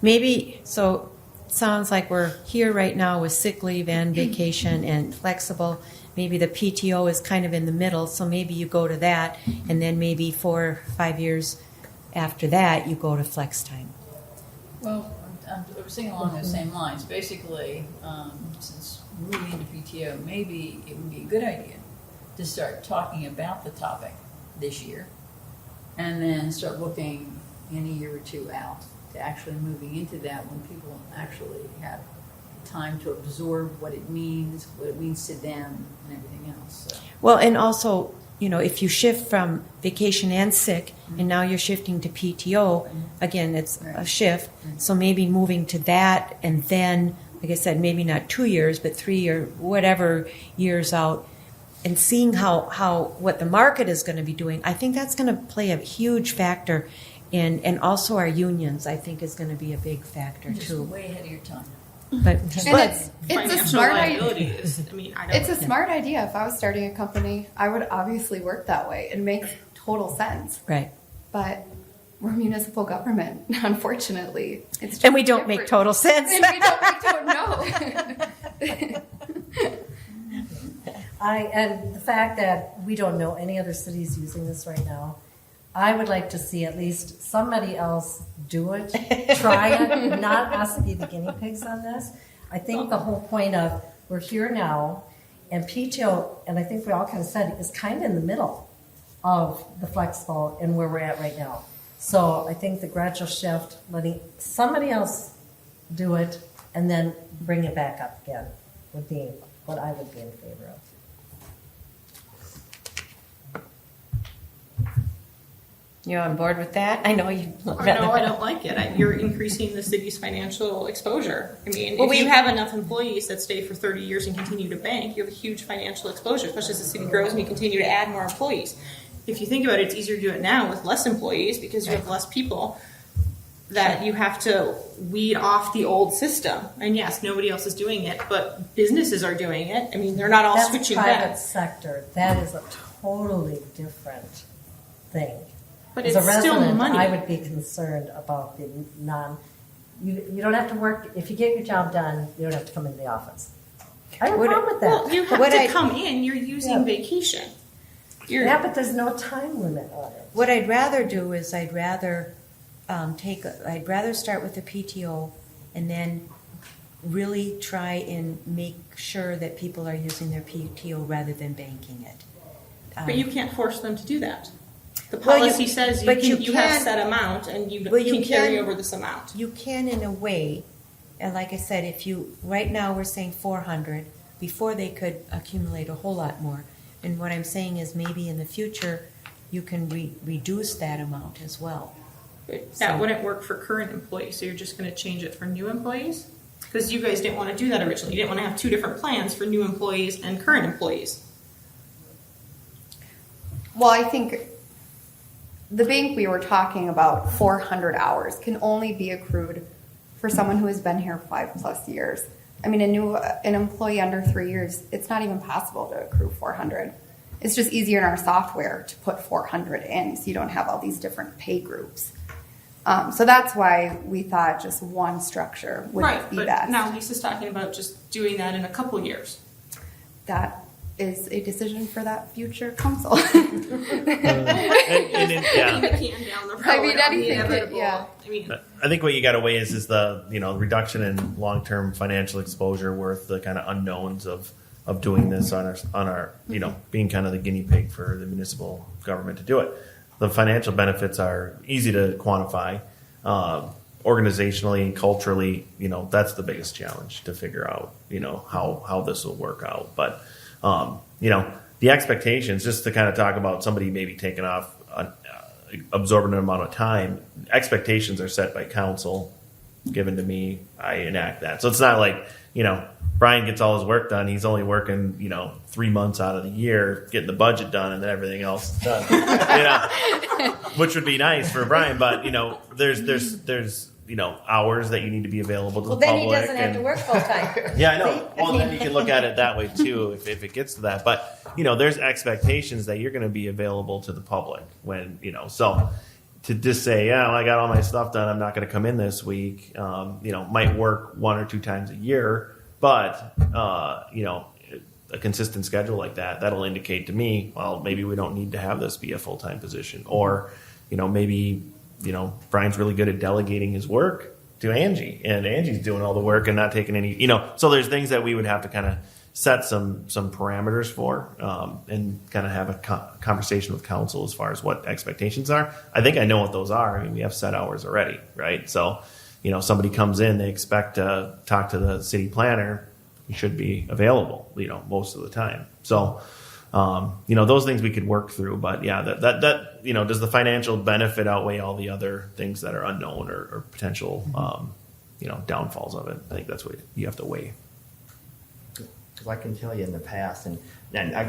Maybe, so it sounds like we're here right now with sick leave and vacation and flexible. Maybe the PTO is kind of in the middle, so maybe you go to that, and then maybe 4 or 5 years after that, you go to flex time. Well, I'm saying along those same lines. Basically, since we're moving into PTO, maybe it would be a good idea to start talking about the topic this year and then start looking in a year or two out to actually moving into that when people actually have time to absorb what it means to them, and everything else. So. Well, and also, if you shift from vacation and sick, and now you're shifting to PTO, again, it's a shift. So maybe moving to that, and then, like I said, maybe not 2 years, but 3 or whatever years out, and seeing how what the market is going to be doing. I think that's going to play a huge factor, and also our unions, I think, is going to be a big factor You're just too. way ahead of your time. But And it's a Financial smart liability idea. is, I mean, I don't. It's a smart idea. If I was starting a company, I would obviously work that way. It makes total sense. right. But we're municipal government, unfortunately. It's just And we don't make different. total sense. And we don't know. And the fact that we don't know any other cities using this right now, I would like to see at least somebody else do it, try it, not us be the guinea pigs on this. I think the whole point of we're here now, and PTO, and I think we all kind of said, is kind of in the middle of the flexible and where we're at right now. So I think the gradual shift, letting somebody else do it, and then bring it back up again would be what I would be in favor of. You on board with that? I know you. No, I don't like it. You're increasing the city's financial exposure. I mean, Well, if you have enough employees that stay for 30 years and continue to bank, you have a huge financial exposure, especially as the city grows and you continue to add more employees. If you think about it, it's easier to do it now with less employees because you have less people that you have to weed off the old system. And yes, nobody else is doing it, but businesses are doing it. I mean, they're not all That's switching private back. sector. That is a totally different thing. But As it's a still resident, money. I would be concerned about the you don't have to work, if you get your job done, you don't have to come into the office. I have a Would it- problem with that. Well, you have What to I- come in. You're using Yeah. vacation. Yeah, but there's no time limit on it. What I'd rather do is I'd rather start with the PTO and then really try and make sure that people are using their PTO rather than banking it. But you can't force them to do that. The Well, policy says but you you have can- set amount and you Well, you can carry can- over this amount. You can in a way, and like I said, right now we're saying 400, before they could accumulate a whole lot more. And what I'm saying is maybe in the future, you can reduce that amount as well. But So- that wouldn't work for current employees, so you're just going to change it for new employees? Because you guys didn't want to do that originally. You didn't want to have two different plans for new employees and current employees. Well, I think the bank we were talking about, 400 hours, can only be accrued for someone who has been here 5+ years. I mean, an employee under 3 years, it's not even possible to accrue 400. It's just easier in our software to put 400 in, so you don't have all these different pay groups. So that's why we thought just one structure would Right, be but best. now Lisa's talking about just doing that in a couple years. That is a decision for that future council. And Kicking yeah, the can down the road I mean, on the anything could- inevitable. yeah. I mean, I think what you got to weigh is the reduction in long term financial exposure worth the kind of unknowns of doing this on our being kind of the guinea pig for the municipal government to do it. The financial benefits are easy to quantify. Organizationally and culturally, that's the biggest challenge to figure out, how this will work out. But, the expectations, just to kind of talk about somebody maybe taking off, absorbing an amount of time, expectations are set by council, given to me, I enact that. So it's not like, Brian gets all his work done. He's only working, 3 months out of the year, getting the budget done, and then everything else is done. Which would be nice for Brian, but there's hours that you need to be available to Well, the then public. he doesn't have to work full time. Yeah, I know. Well, then you can look at it that way too, if it gets to that. But there's expectations that you're going to be available to the public when so. To just say, I got all my stuff done, I'm not going to come in this week. Might work 1 or 2 times a year, but a consistent schedule like that'll indicate to me, well, maybe we don't need to have this be a full-time position, or maybe Brian's really good at delegating his work to Angie, and Angie's doing all the work and not taking any. So there's things that we would have to kind of set some parameters for, and kind of have a conversation with council as far as what expectations are. I think I know what those are. I mean, we have set hours already, right? So, somebody comes in, they expect to talk to the city planner, you should be available, most of the time. So, those things we could work through, but yeah, that does the financial benefit outweigh all the other things that are unknown or potential, downfalls of it? I think that's what you have to weigh. Because I can tell you in the past, and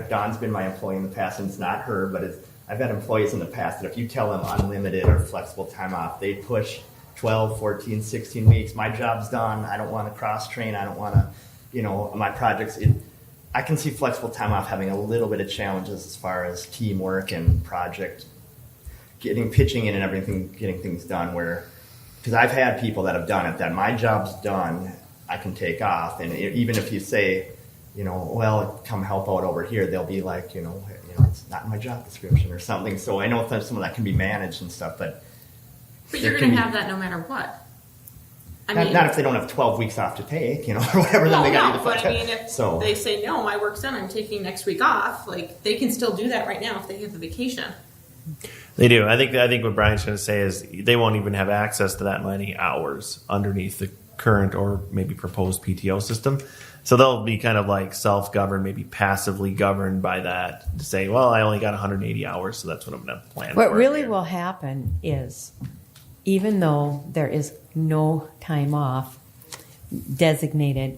Dawn's been my employee in the past, and it's not her, but I've had employees in the past that if you tell them unlimited or flexible time off, they push 12, 14, 16 weeks. My job's done. I don't want to cross train. I don't want to, my projects. I can see flexible time off having a little bit of challenges as far as teamwork and project pitching in and everything, getting things done. Because I've had people that have done it, that my job's done, I can take off, and even if you say, well, come help out over here, they'll be like, it's not in my job description or something. So I know some of that can be managed and stuff, but you're going to have that no matter what. Not if they don't have 12 weeks off to take, or whatever. Then they got to but if they say, no, my work's done, I'm taking next week off, they can still do that right now if they have the vacation. They do. I think what Brian's going to say is they won't even have access to that many hours underneath the current or maybe proposed PTO system. So they'll be kind of like self-governed, maybe passively governed by that to say, well, I only got 180 hours, so that's what I'm going to plan for. What really will happen is, even though there is no time off designated,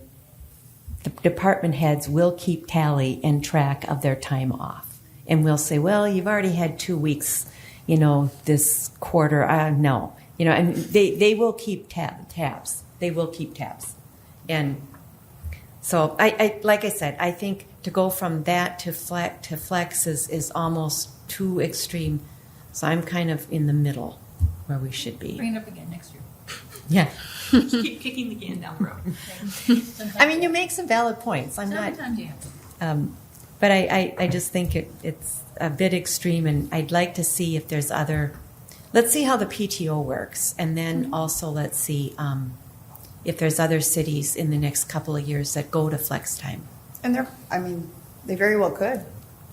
the department heads will keep tally and track of their time off. And we'll say, well, you've already had 2 weeks, this quarter. No. And they will keep tabs. They will keep tabs. And so, I like I said, I think to go from that to flex is almost too extreme. So I'm kind of in the middle where we should be. Bring it up again next year. Yeah. Just keep kicking the can down the road. I mean, you make some valid points. I'm not. Sometimes you have to. But I just think it's a bit extreme, and I'd like to see if there's other. Let's see how the PTO works, and then also let's see if there's other cities in the next couple of years that go to flex time. And they very well could.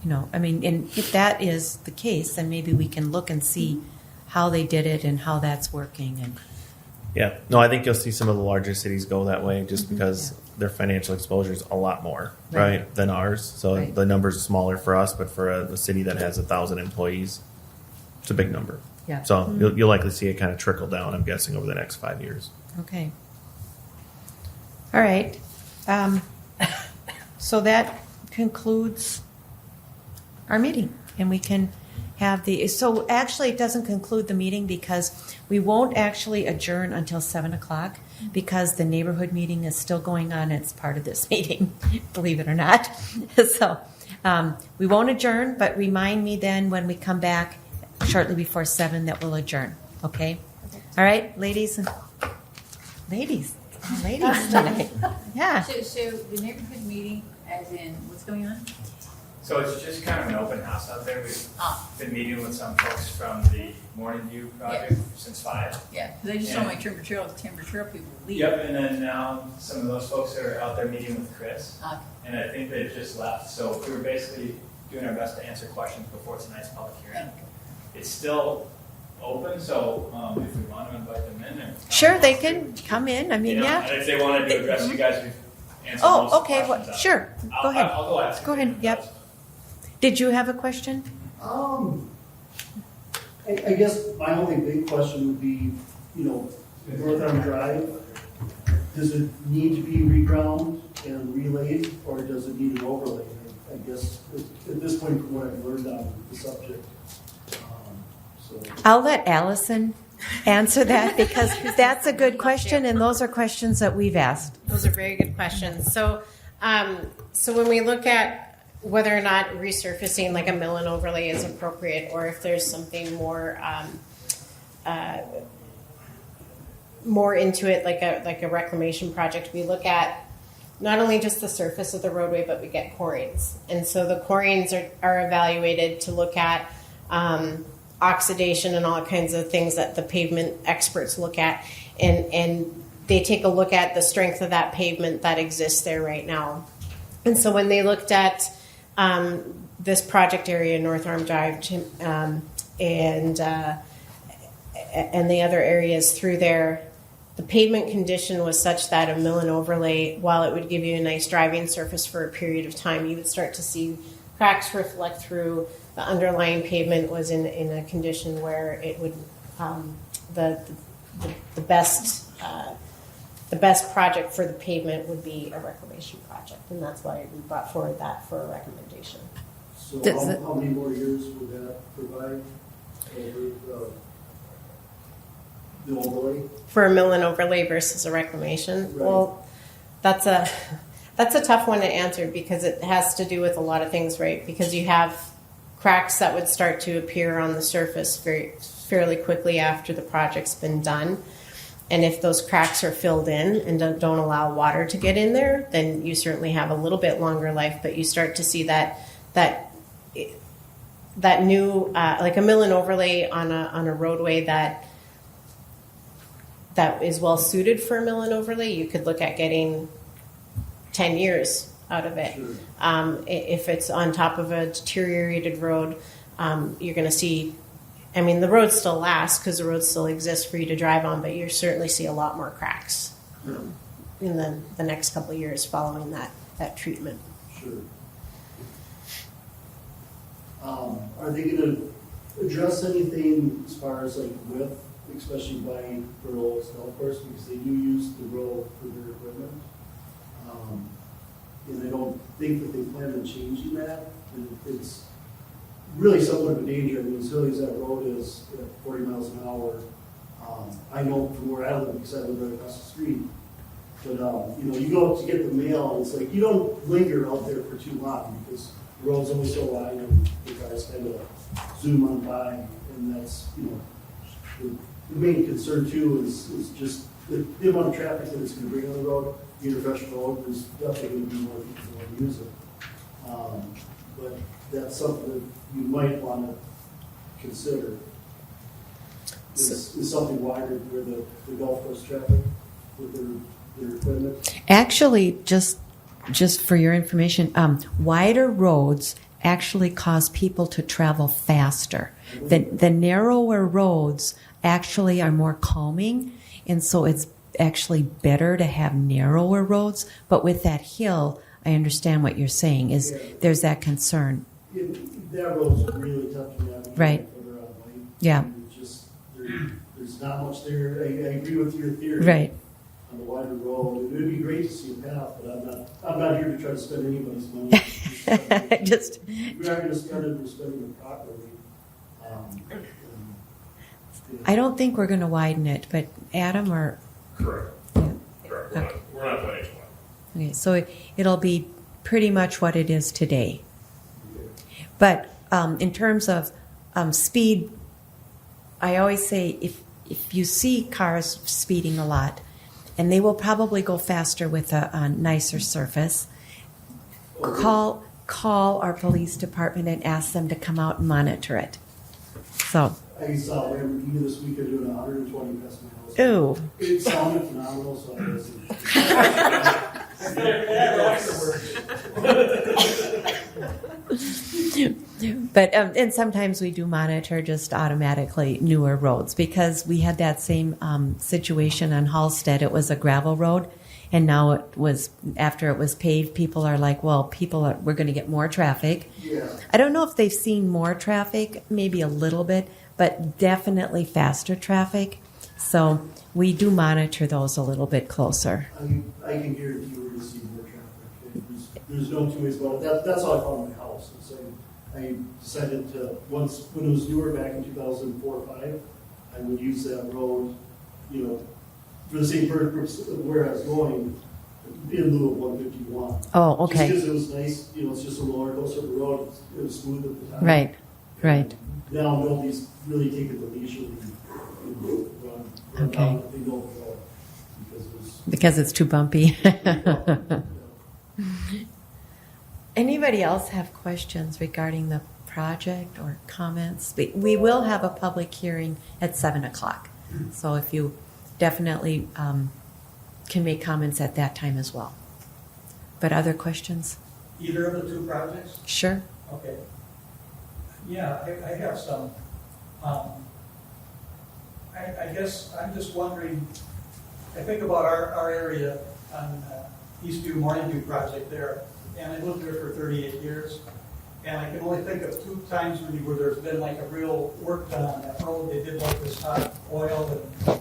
And if that is the case, then maybe we can look and see how they did it and how that's working. And yeah, no, I think you'll see some of the larger cities go that way just because their financial exposure is a lot more, right, than ours. So the numbers are smaller for us, but for a city that has 1,000 employees, it's a big number. Yeah. So you'll likely see it kind of trickle down, I'm guessing, over the next 5 years. Okay. All right. So that concludes our meeting, and we can have so actually it doesn't conclude the meeting because we won't actually adjourn until 7:00 because the neighborhood meeting is still going on. It's part of this meeting, believe it or not. So we won't adjourn, but remind me then when we come back shortly before 7 that we'll adjourn. Okay? All right, ladies tonight. Yeah. So the neighborhood meeting, as in what's going on? So it's just kind of an open house out there. We've been meeting with some folks from the Morning View project since 5. Yeah, because I just saw my timber trail people leave. Yep, and then now some of those folks are out there meeting with Chris, and I think they've just left. So we were basically doing our best to answer questions before tonight's public hearing. It's still open, so if we want to invite them in, Sure, they can come in. I mean, yeah. And if they wanted to address you guys, we've answered most Oh, of the okay. questions. Sure. Go ahead. I'll go ask. Go ahead. Yep. Did you have a question? I guess my only big question would be, North Arm Drive, does it need to be reground and relayed, or does it need an overlay? I guess at this point, from what I've learned on the subject. I'll let Allison answer that because that's a good question, and those are questions that we've asked. Those are very good questions. So when we look at whether or not resurfacing like a mill and overlay is appropriate, or if there's something more into it, like a reclamation project, we look at not only just the surface of the roadway, but we get corings. And so the corings are evaluated to look at oxidation and all kinds of things that the pavement experts look at, and they take a look at the strength of that pavement that exists there right now. And so when they looked at this project area, North Arm Drive, and the other areas through there, the pavement condition was such that a mill and overlay, while it would give you a nice driving surface for a period of time, you would start to see cracks reflect through. The underlying pavement was in a condition where it would the best project for the pavement would be a reclamation project, and that's why we brought forward that for a recommendation. So Does it- how many more years would that provide over the overlay? For a mill and overlay versus a reclamation, Right. well, that's a tough one to answer because it has to do with a lot of things, right? Because you have cracks that would start to appear on the surface fairly quickly after the project's been done. And if those cracks are filled in and don't allow water to get in there, then you certainly have a little bit longer life. But you start to see that new, like a mill and overlay on a roadway that is well suited for a mill and overlay, you could look at getting 10 years out of it. Sure. If it's on top of a deteriorated road, you're going to see, I mean, the road still lasts because the road still exists for you to drive on, but you certainly see a lot more cracks in the next couple of years following that treatment. Sure. Are they going to address anything as far as like width, especially by Burl's golf course, because they do use the road for their equipment? And I don't think that they plan on changing that. And it's really somewhat of a danger. I mean, as hilly as that road is at 40 miles an hour, I know from where I live, because I live right across the street. But, you go up to get the mail, and it's like you don't linger out there for too long because the road's only so wide and the cars kind of zoom on by. And that's, the main concern too is just the amount of traffic that it's going to bring on the road. Being a fresh road, there's definitely going to be more people who want to use it. But that's something that you might want to consider. Is something wider for the golf course traffic with their equipment? Actually, just for your information, wider roads actually cause people to travel faster. The narrower roads actually are more calming, and so it's actually better to have narrower roads. But with that hill, I understand what you're saying, is there's that concern. That road's really tough to navigate. Right. Further out of lane. Yeah. It's just, there's not much there. I agree with your theory. Right. On the wider road, it would be great to see a path, but I'm not here to try to spend anybody's money. Just If we are going to spend it, we're spending it properly. I don't think we're going to widen it, but Adam or Correct. yeah. Correct. Okay. We're not planning to widen. Okay, so it'll be pretty much what it is today. But in terms of speed, I always say if you see cars speeding a lot, and they will probably go faster with a nicer surface, call our police department and ask them to come out and monitor it. So, I saw Lamborghini this week, they're doing 120 past my house. ooh. It sounded phenomenal, so I But and sometimes we do monitor just automatically newer roads because we had that same situation on Halstead. It was a gravel road, and now it was after it was paved. People are like, "Well, we're going to get more traffic." Yeah. I don't know if they've seen more traffic, maybe a little bit, but definitely faster traffic. So we do monitor those a little bit closer. I can guarantee we're going to see more traffic. There's no two ways about it. That's how I found my house. So I decided to, when it was newer back in 2004 or 5, I would use that road, for the same purpose of where I was going, in lieu of 151. Oh, okay. Just because it was nice, it's just a roller coaster of a road. It was smooth at the time. Right, right. Now nobody's really taking the leisurely run Okay. down the big old road Because it's too bumpy. yeah. Anybody else have questions regarding the project or comments? We will have a public hearing at 7 o'clock. So if you definitely can make comments at that time as well. But other questions? Either of the two projects? Sure. Okay. Yeah, I have some. I guess I'm just wondering, I think about our area on Eastview, Morningview project there, and I lived there for 38 years. And I can only think of 2 times really where there's been like a real work done on that road. They did like this hot oil and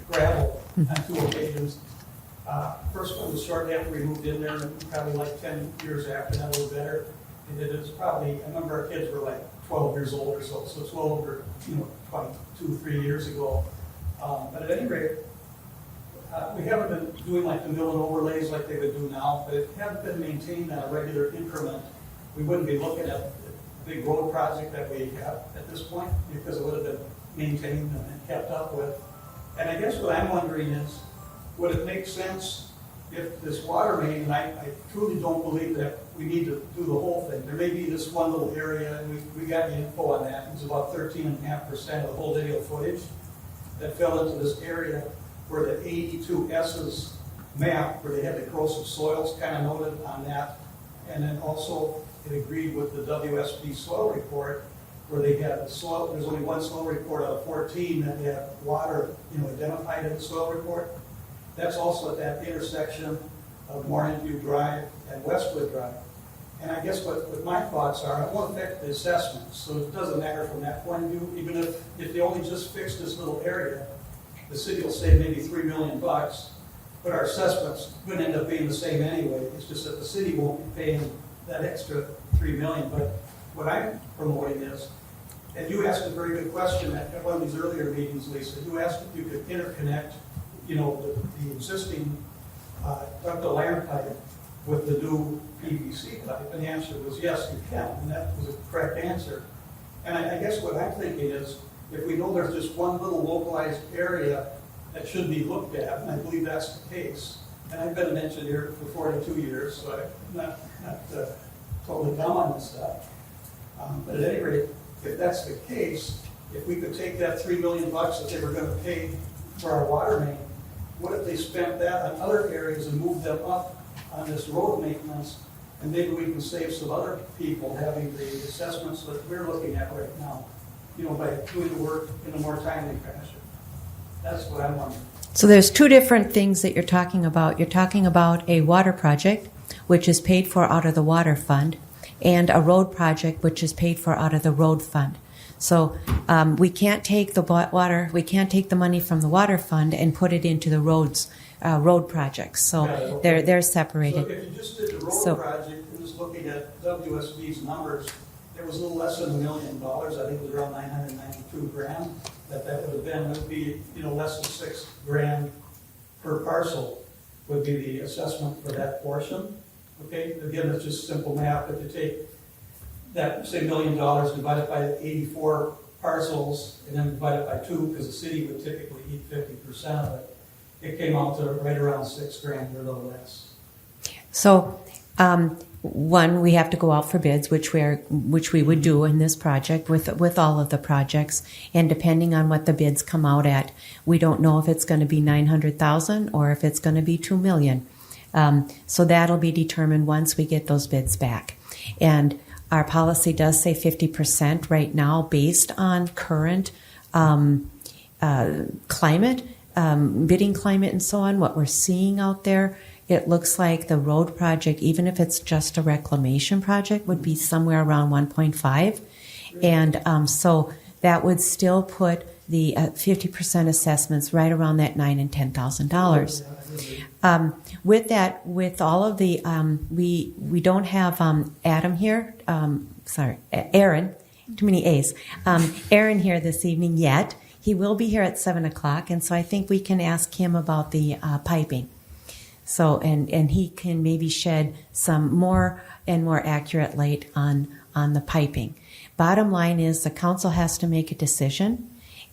gravel on 2 occasions. First one was shortly after we moved in there, and probably like 10 years after that, a little better. They did it was probably, I remember our kids were like 12 years old or so it's well over, 22, 3 years ago. But at any rate, we haven't been doing like the mill and overlays like they would do now, but it hasn't been maintained on a regular increment. We wouldn't be looking at the big road project that we have at this point because it would have been maintained and kept up with. And I guess what I'm wondering is, would it make sense if this water main, and I truly don't believe that we need to do the whole thing. There may be this one little area, and we got the info on that. It was about 13.5% of the whole video footage that fell into this area where the 82S's map, where they had the corrosive soils kind of noted on that. And then also it agreed with the WSP soil report where they had the soil, there's only one soil report out of 14 that they have water, identified in the soil report. That's also at that intersection of Morningview Drive and Westwood Drive. And I guess what my thoughts are, it won't affect the assessment, so it doesn't matter from that point of view. Even if they only just fix this little area, the city will save maybe $3 million, but our assessment's going to end up being the same anyway. It's just that the city won't be paying that extra $3 million. But what I'm promoting is, and you asked a very good question at one of these earlier meetings, Lisa. You asked if you could interconnect, the existing ductile iron pipe with the new PVC pipe, and the answer was yes, you can, and that was a correct answer. And I guess what I'm thinking is, if we know there's just one little localized area that should be looked at, and I believe that's the case, and I've been an engineer for 42 years, so I'm not totally dumb on this stuff. But at any rate, if that's the case, if we could take that $3 million that they were going to pay for our water main, what if they spent that on other areas and moved them up on this road maintenance, and maybe we can save some other people having the assessments that we're looking at right now, by doing the work in a more timely fashion. That's what I'm wondering. So there's 2 different things that you're talking about. You're talking about a water project, which is paid for out of the water fund, and a road project, which is paid for out of the road fund. So we can't take the money from the water fund and put it into the road projects. So they're separated. So if you just did the road project and just looking at WSB's numbers, it was a little less than $1 million. I think it was around $992,000 that would have been. It would be less than $6,000 per parcel would be the assessment for that portion. Okay, again, it's just simple math. If you take that, say, $1 million, divide it by 84 parcels, and then divide it by 2, because the city would typically eat 50% of it, it came out to right around $6,000 or a little less. So, one, we have to go out for bids, which we would do in this project with all of the projects, and depending on what the bids come out at, we don't know if it's going to be $900,000 or if it's going to be $2 million. So that'll be determined once we get those bids back. And our policy does say 50% right now based on current climate, bidding climate and so on, what we're seeing out there. It looks like the road project, even if it's just a reclamation project, would be somewhere around 1.5. And so that would still put the 50% assessments right around that $9,000 and $10,000. With that, with all of the, we don't have Adam here. Aaron. Too many A's. Aaron here this evening yet. He will be here at 7:00, and so I think we can ask him about the piping. So, and he can maybe shed some more and more accurate light on the piping. Bottom line is the council has to make a decision,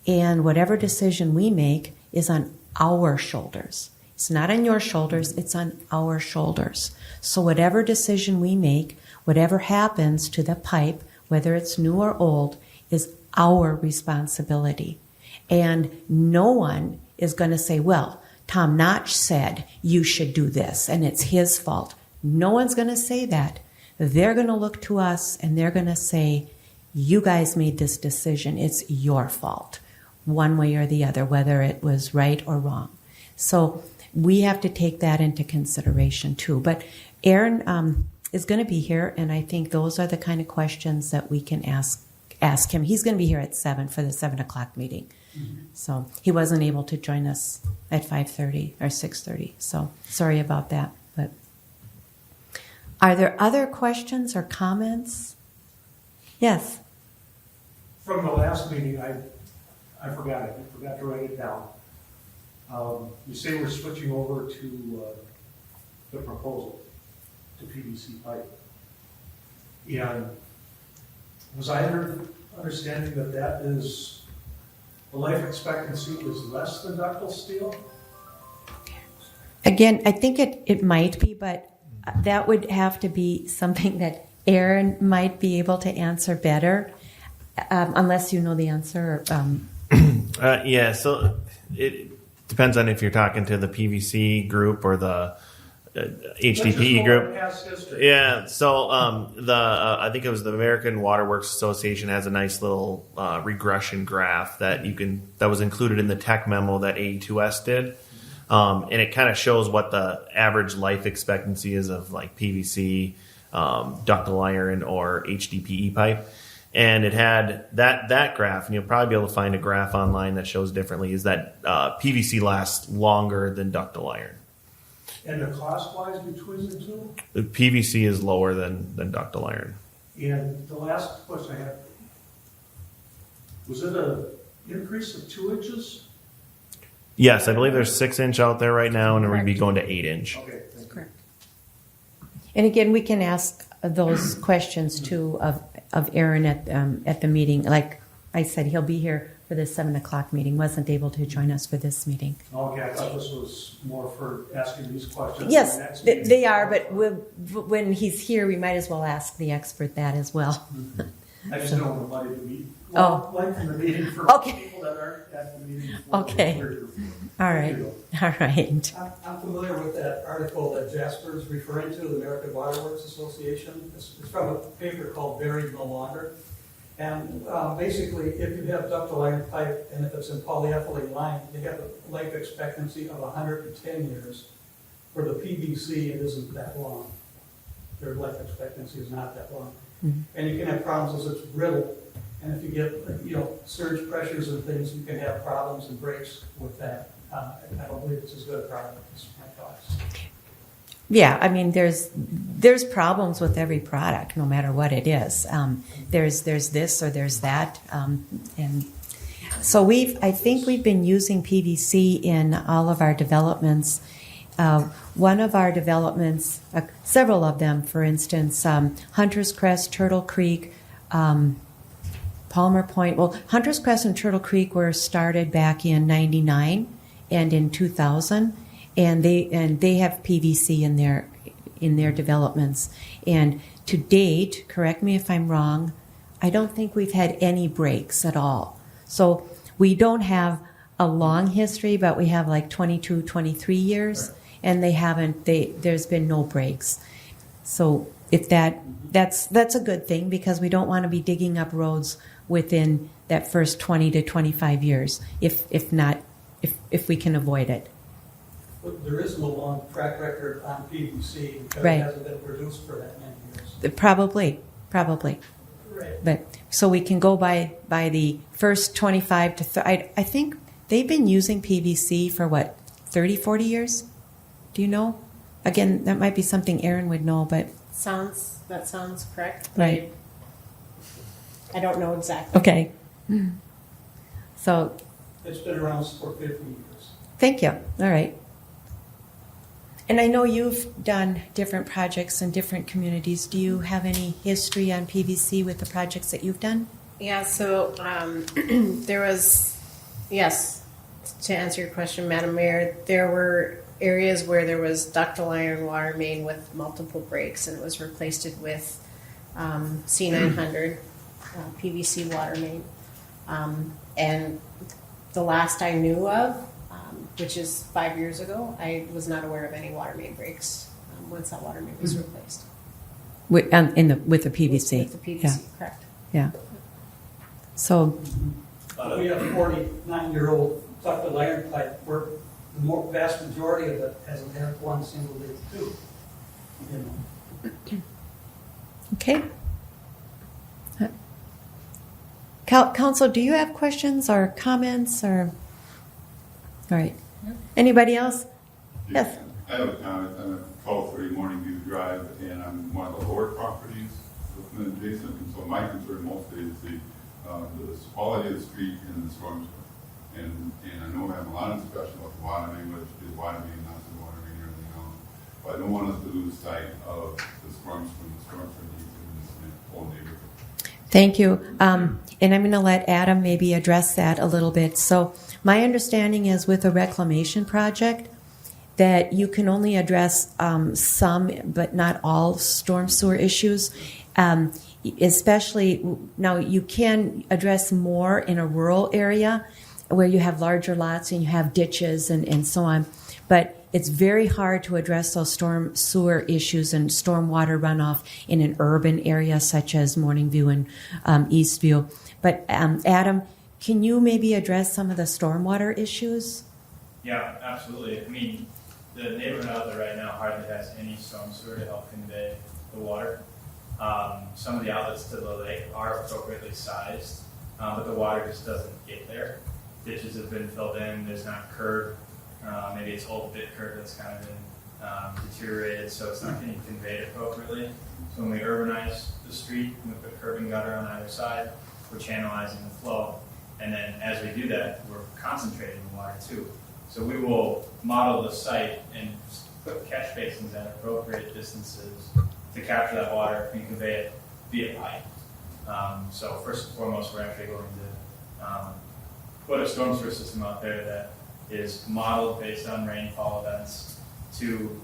and whatever decision we make is on our shoulders. It's not on your shoulders, it's on our shoulders. So whatever decision we make, whatever happens to the pipe, whether it's new or old, is our responsibility. And no one is going to say, well, Tom Notch said you should do this, and it's his fault. No one's going to say that. They're going to look to us, and they're going to say, you guys made this decision. It's your fault, one way or the other, whether it was right or wrong. So we have to take that into consideration too. But Aaron is going to be here, and I think those are the kind of questions that we can ask him. He's going to be here at 7 for the 7 o'clock meeting. So he wasn't able to join us at 5:30 or 6:30. So sorry about that. But are there other questions or comments? Yes. From the last meeting, I forgot it. I forgot to write it down. You say we're switching over to the proposal to PVC pipe. And was I understanding that is, the life expectancy is less than ductile steel? Again, I think it might be, but that would have to be something that Aaron might be able to answer better, unless you know the answer. Yeah, so it depends on if you're talking to the PVC group or the HDPE group. Yeah, so I think it was the American Waterworks Association has a nice little regression graph that was included in the tech memo that AE2S did, and it kind of shows what the average life expectancy is of like PVC, ductile iron, or HDPE pipe. And it had that graph, and you'll probably be able to find a graph online that shows differently, is that PVC lasts longer than ductile iron. And the cost-wise between the two? The PVC is lower than ductile iron. And the last question I had, was it an increase of 2 inches? Yes, I believe there's 6-inch out there right now, and we're going to be going to 8-inch. Okay, thank you. Correct. And again, we can ask those questions too of Aaron at the meeting. Like I said, he'll be here for the 7 o'clock meeting. Wasn't able to join us for this meeting. Okay, I thought this was more for asking these questions. Yes, in the next meeting. they are, but when he's here, we might as well ask the expert that as well. I just don't want to be in the meeting for Okay. people that aren't at the meeting. Okay. All right. All right. I'm familiar with that article that Jasper is referring to, the American Waterworks Association. It's from a paper called Buried No Longer. And basically, if you have ductile iron pipe and if it's in polyethylene line, they have a life expectancy of 110 years. For the PVC, it isn't that long. Their life expectancy is not that long. Mm-hmm. And you can have problems as it's brittle. And if you get, surge pressures and things, you can have problems and breaks with that. I don't believe it's as good a product as my thoughts. Yeah, I mean, there's problems with every product, no matter what it is. There's this or there's that, and so I think we've been using PVC in all of our developments. One of our developments, several of them, for instance, Hunter's Crest, Turtle Creek, Palmer Point. Well, Hunter's Crest and Turtle Creek were started back in '99 and in 2000. And they have PVC in their developments. And to date, correct me if I'm wrong, I don't think we've had any breaks at all. So we don't have a long history, but we have like 22, 23 years, and there's been no breaks. So if that's a good thing, because we don't want to be digging up roads within that first 20 to 25 years, if we can avoid it. But there is no long track record on PVC because Right. it hasn't been produced for that many years. Probably. Right. But so we can go by the first 25 to 30. I think they've been using PVC for what, 30, 40 years? Do you know? Again, that might be something Aaron would know, but That sounds correct. Right. I don't know exactly. okay. So It's been around for 50 years. thank you. All right. And I know you've done different projects in different communities. Do you have any history on PVC with the projects that you've done? Yeah, so there was, yes, to answer your question, Madam Mayor, there were areas where there was ductile iron water main with multiple breaks, and it was replaced with C900 PVC water main. And the last I knew of, which is 5 years ago, I was not aware of any water main breaks once that water main was replaced. With the PVC? With the PVC, Yeah. correct. Yeah. So, We have 49-year-old ductile iron pipe. We're the vast majority of it hasn't had one single day too. You know, Okay. Council, do you have questions or comments or? All right. Anybody else? Yes. I have a comment. I'm at 1230 Morning View Drive, and I'm one of the lower properties within adjacent. And so my concern mostly is the quality of the street and the storm sewer. And I know we have a lot of discussion about the water main, which is water main, not the water main, or anything else. But I don't want us to lose sight of the storm sewer needs in this whole neighborhood. Thank you. And I'm going to let Adam maybe address that a little bit. So my understanding is with a reclamation project that you can only address some, but not all storm sewer issues. Especially now, you can address more in a rural area where you have larger lots and you have ditches and so on. But it's very hard to address those storm sewer issues and stormwater runoff in an urban area such as Morning View and Eastview. But Adam, can you maybe address some of the stormwater issues? Yeah, absolutely. I mean, the neighborhood out there right now hardly has any storm sewer to help convey the water. Some of the outlets to the lake are appropriately sized, but the water just doesn't get there. Ditches have been filled in, there's not curb. Maybe it's old bit curb that's kind of been deteriorated, so it's not getting conveyed appropriately. So when we urbanize the street and we put curb and gutter on either side, we're channelizing the flow. And then as we do that, we're concentrating the water too. So we will model the site and put catch basins at appropriate distances to capture that water and convey it via pipe. So first and foremost, we're actually going to put a storm sewer system out there that is modeled based on rainfall events to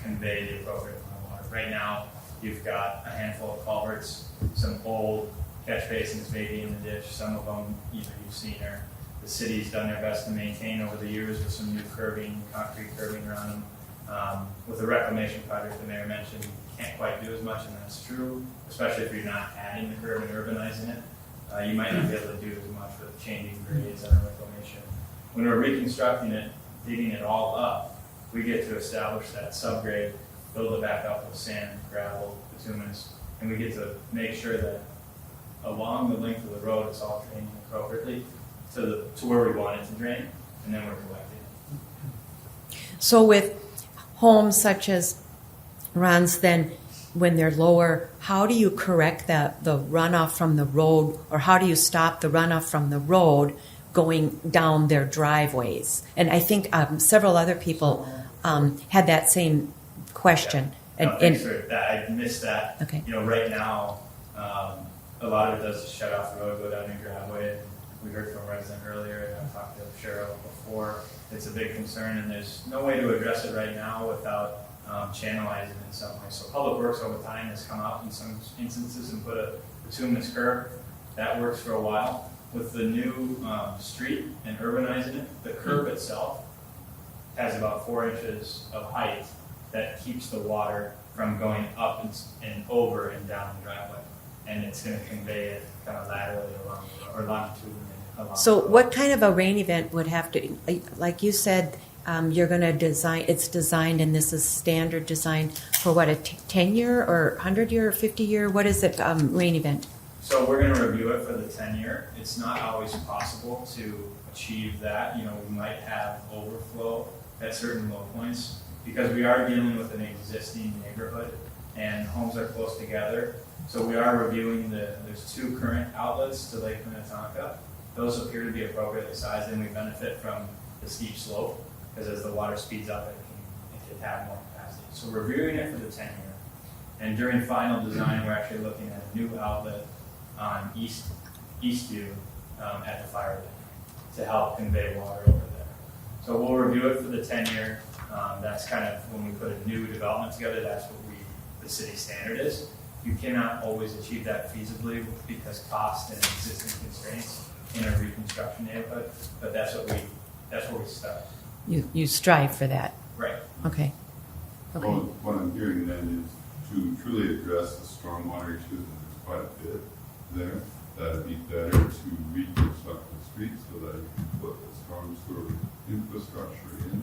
convey the appropriate amount of water. Right now, you've got a handful of culverts, some old catch basins maybe in the ditch. Some of them you've seen are the city's done their best to maintain over the years with some new curbing, concrete curbing around them. With the reclamation project the mayor mentioned, you can't quite do as much, and that's true, especially if you're not adding the curb and urbanizing it. You might not be able to do as much with changing grades under reclamation. When we're reconstructing it, digging it all up, we get to establish that subgrade, build it back up with sand, gravel, bituminous, and we get to make sure that along the length of the road it's all draining appropriately to where we want it to drain, and then we're collecting it. So with homes such as Ron's, then when they're lower, how do you correct the runoff from the road, or how do you stop the runoff from the road going down their driveways? And I think several other people had that same question. Yeah. No, thanks for that. I missed that. Okay. Right now, a lot of it does is shut off the road, go down your driveway. We heard from a resident earlier, and I talked to Cheryl before. It's a big concern, and there's no way to address it right now without channelizing it in some way. So Public Works over time has come out in some instances and put a bituminous curb. That works for a while. With the new street and urbanizing it, the curb itself has about 4 inches of height that keeps the water from going up and over and down the driveway. And it's going to convey it kind of laterally along or longitudinally along. So what kind of a rain event would have to, like you said, you're going to design, it's designed, and this is standard design for what, a 10-year or 100-year or 50-year? What is it, rain event? So we're going to review it for the 10-year. It's not always possible to achieve that. We might have overflow at certain low points because we are dealing with an existing neighborhood and homes are close together. So we are reviewing there's 2 current outlets to Lake Minnetonka. Those appear to be appropriately sized, and we benefit from the steep slope because as the water speeds up, it can have more capacity. So we're reviewing it for the 10-year. And during final design, we're actually looking at a new outlet on Eastview at the fire lake to help convey water over there. So we'll review it for the 10-year. That's kind of when we put a new development together, that's what the city standard is. You cannot always achieve that feasibly because cost and existing constraints in a reconstruction neighborhood, but that's where we start. You strive for that. Right. Okay. Well, what I'm hearing then is to truly address the stormwater issues, and there's quite a bit there, that it'd be better to reconstruct the street so that you can put the storm sewer infrastructure in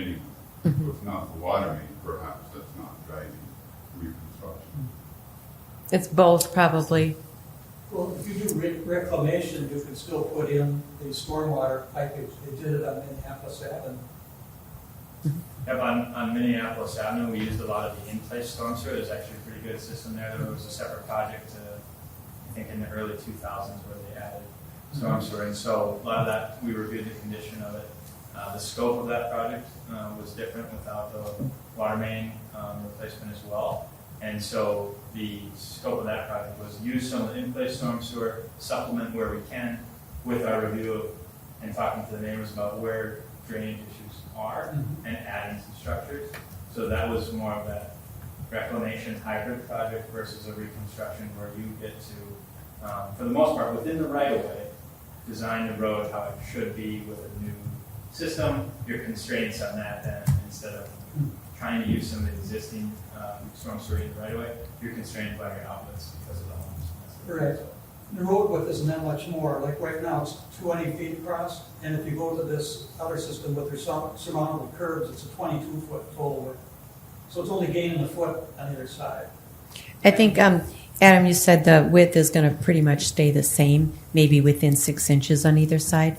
anyway. So it's not the water main, perhaps, that's not driving reconstruction. It's both, probably. Well, if you do reclamation, you can still put in the stormwater pipage. They did it on Minneapolis Avenue. Yep, on Minneapolis Avenue, we used a lot of the in-place storm sewer. There's actually a pretty good system there. There was a separate project, I think in the early 2000s, where they added storm sewer. And so a lot of that, we reviewed the condition of it. The scope of that project was different without the water main replacement as well. And so the scope of that project was use some of the in-place storm sewer, supplement where we can with our review of, and talking to the neighbors about where drainage issues are and adding some structures. So that was more of that reclamation hybrid project versus a reconstruction where you get to, for the most part, within the right of way, design the road how it should be with a new system. Your constraints on that then, instead of trying to use some of the existing storm sewer in the right of way, you're constrained by your outlets because of the homes. Right. The road width isn't that much more. Like right now, it's 20 feet across, and if you go to this other system with their surrounded with curbs, it's a 22-foot total width. So it's only gaining a foot on either side. I think, Adam, you said the width is going to pretty much stay the same, maybe within 6 inches on either side.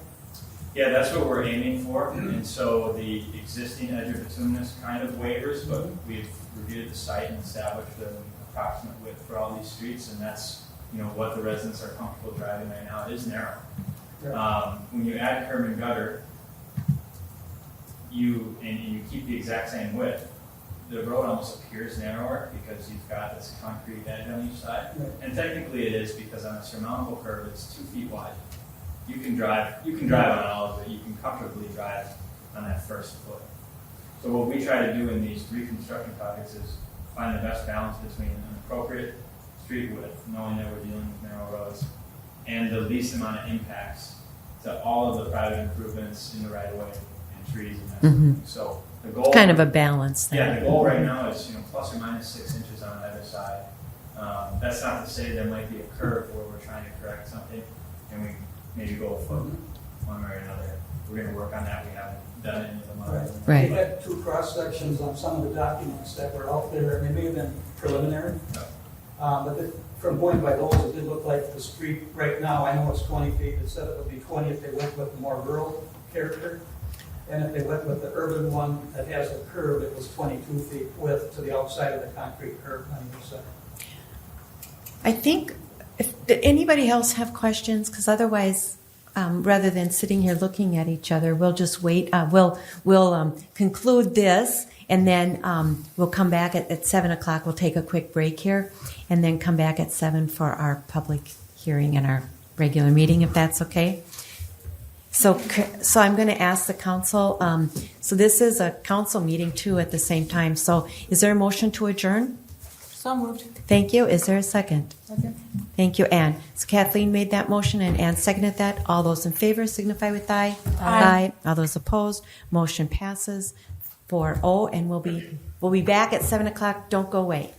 Yeah, that's what we're aiming for. And so the existing edge of bituminous kind of waivers, but we've reviewed the site and established an approximate width for all these streets, and that's what the residents are comfortable driving right now. It is narrow. When you add curb and gutter, you keep the exact same width, the road almost appears narrower because you've got this concrete edge on each side. And technically it is, because on a surmountable curve, it's 2 feet wide. You can drive on all of it. You can comfortably drive on that first foot. So what we try to do in these reconstruction projects is find the best balance between an appropriate street width, knowing that we're dealing with narrow roads, and the least amount of impacts to all of the private improvements in the right of way and trees and that sort of thing. So the goal, Kind of a balance there. yeah, the goal right now is plus or minus 6 inches on either side. That's not to say there might be a curve where we're trying to correct something and we maybe go a foot one way or another. We're going to work on that. We haven't done it in the model. Right. We had 2 cross sections on some of the documents that were out there, and they may have been preliminary. But from going by those, it did look like the street right now, I know it's 20 feet, it said it would be 20 if they went with the more rural character. And if they went with the urban one that has a curve, it was 22 feet width to the outside of the concrete curb on either side. I think, did anybody else have questions? Because otherwise, rather than sitting here looking at each other, we'll just wait. We'll conclude this, and then we'll come back at 7 o'clock. We'll take a quick break here, and then come back at 7 for our public hearing and our regular meeting, if that's okay. So I'm going to ask the council. So this is a council meeting too at the same time. So is there a motion to adjourn? So moved. Thank you. Is there a second? Second. Thank you, Ann. So Kathleen made that motion and Ann seconded that. All those in favor signify with aye. Aye. All those opposed, motion passes 4-0, and we'll be back at 7 o'clock. Don't go away.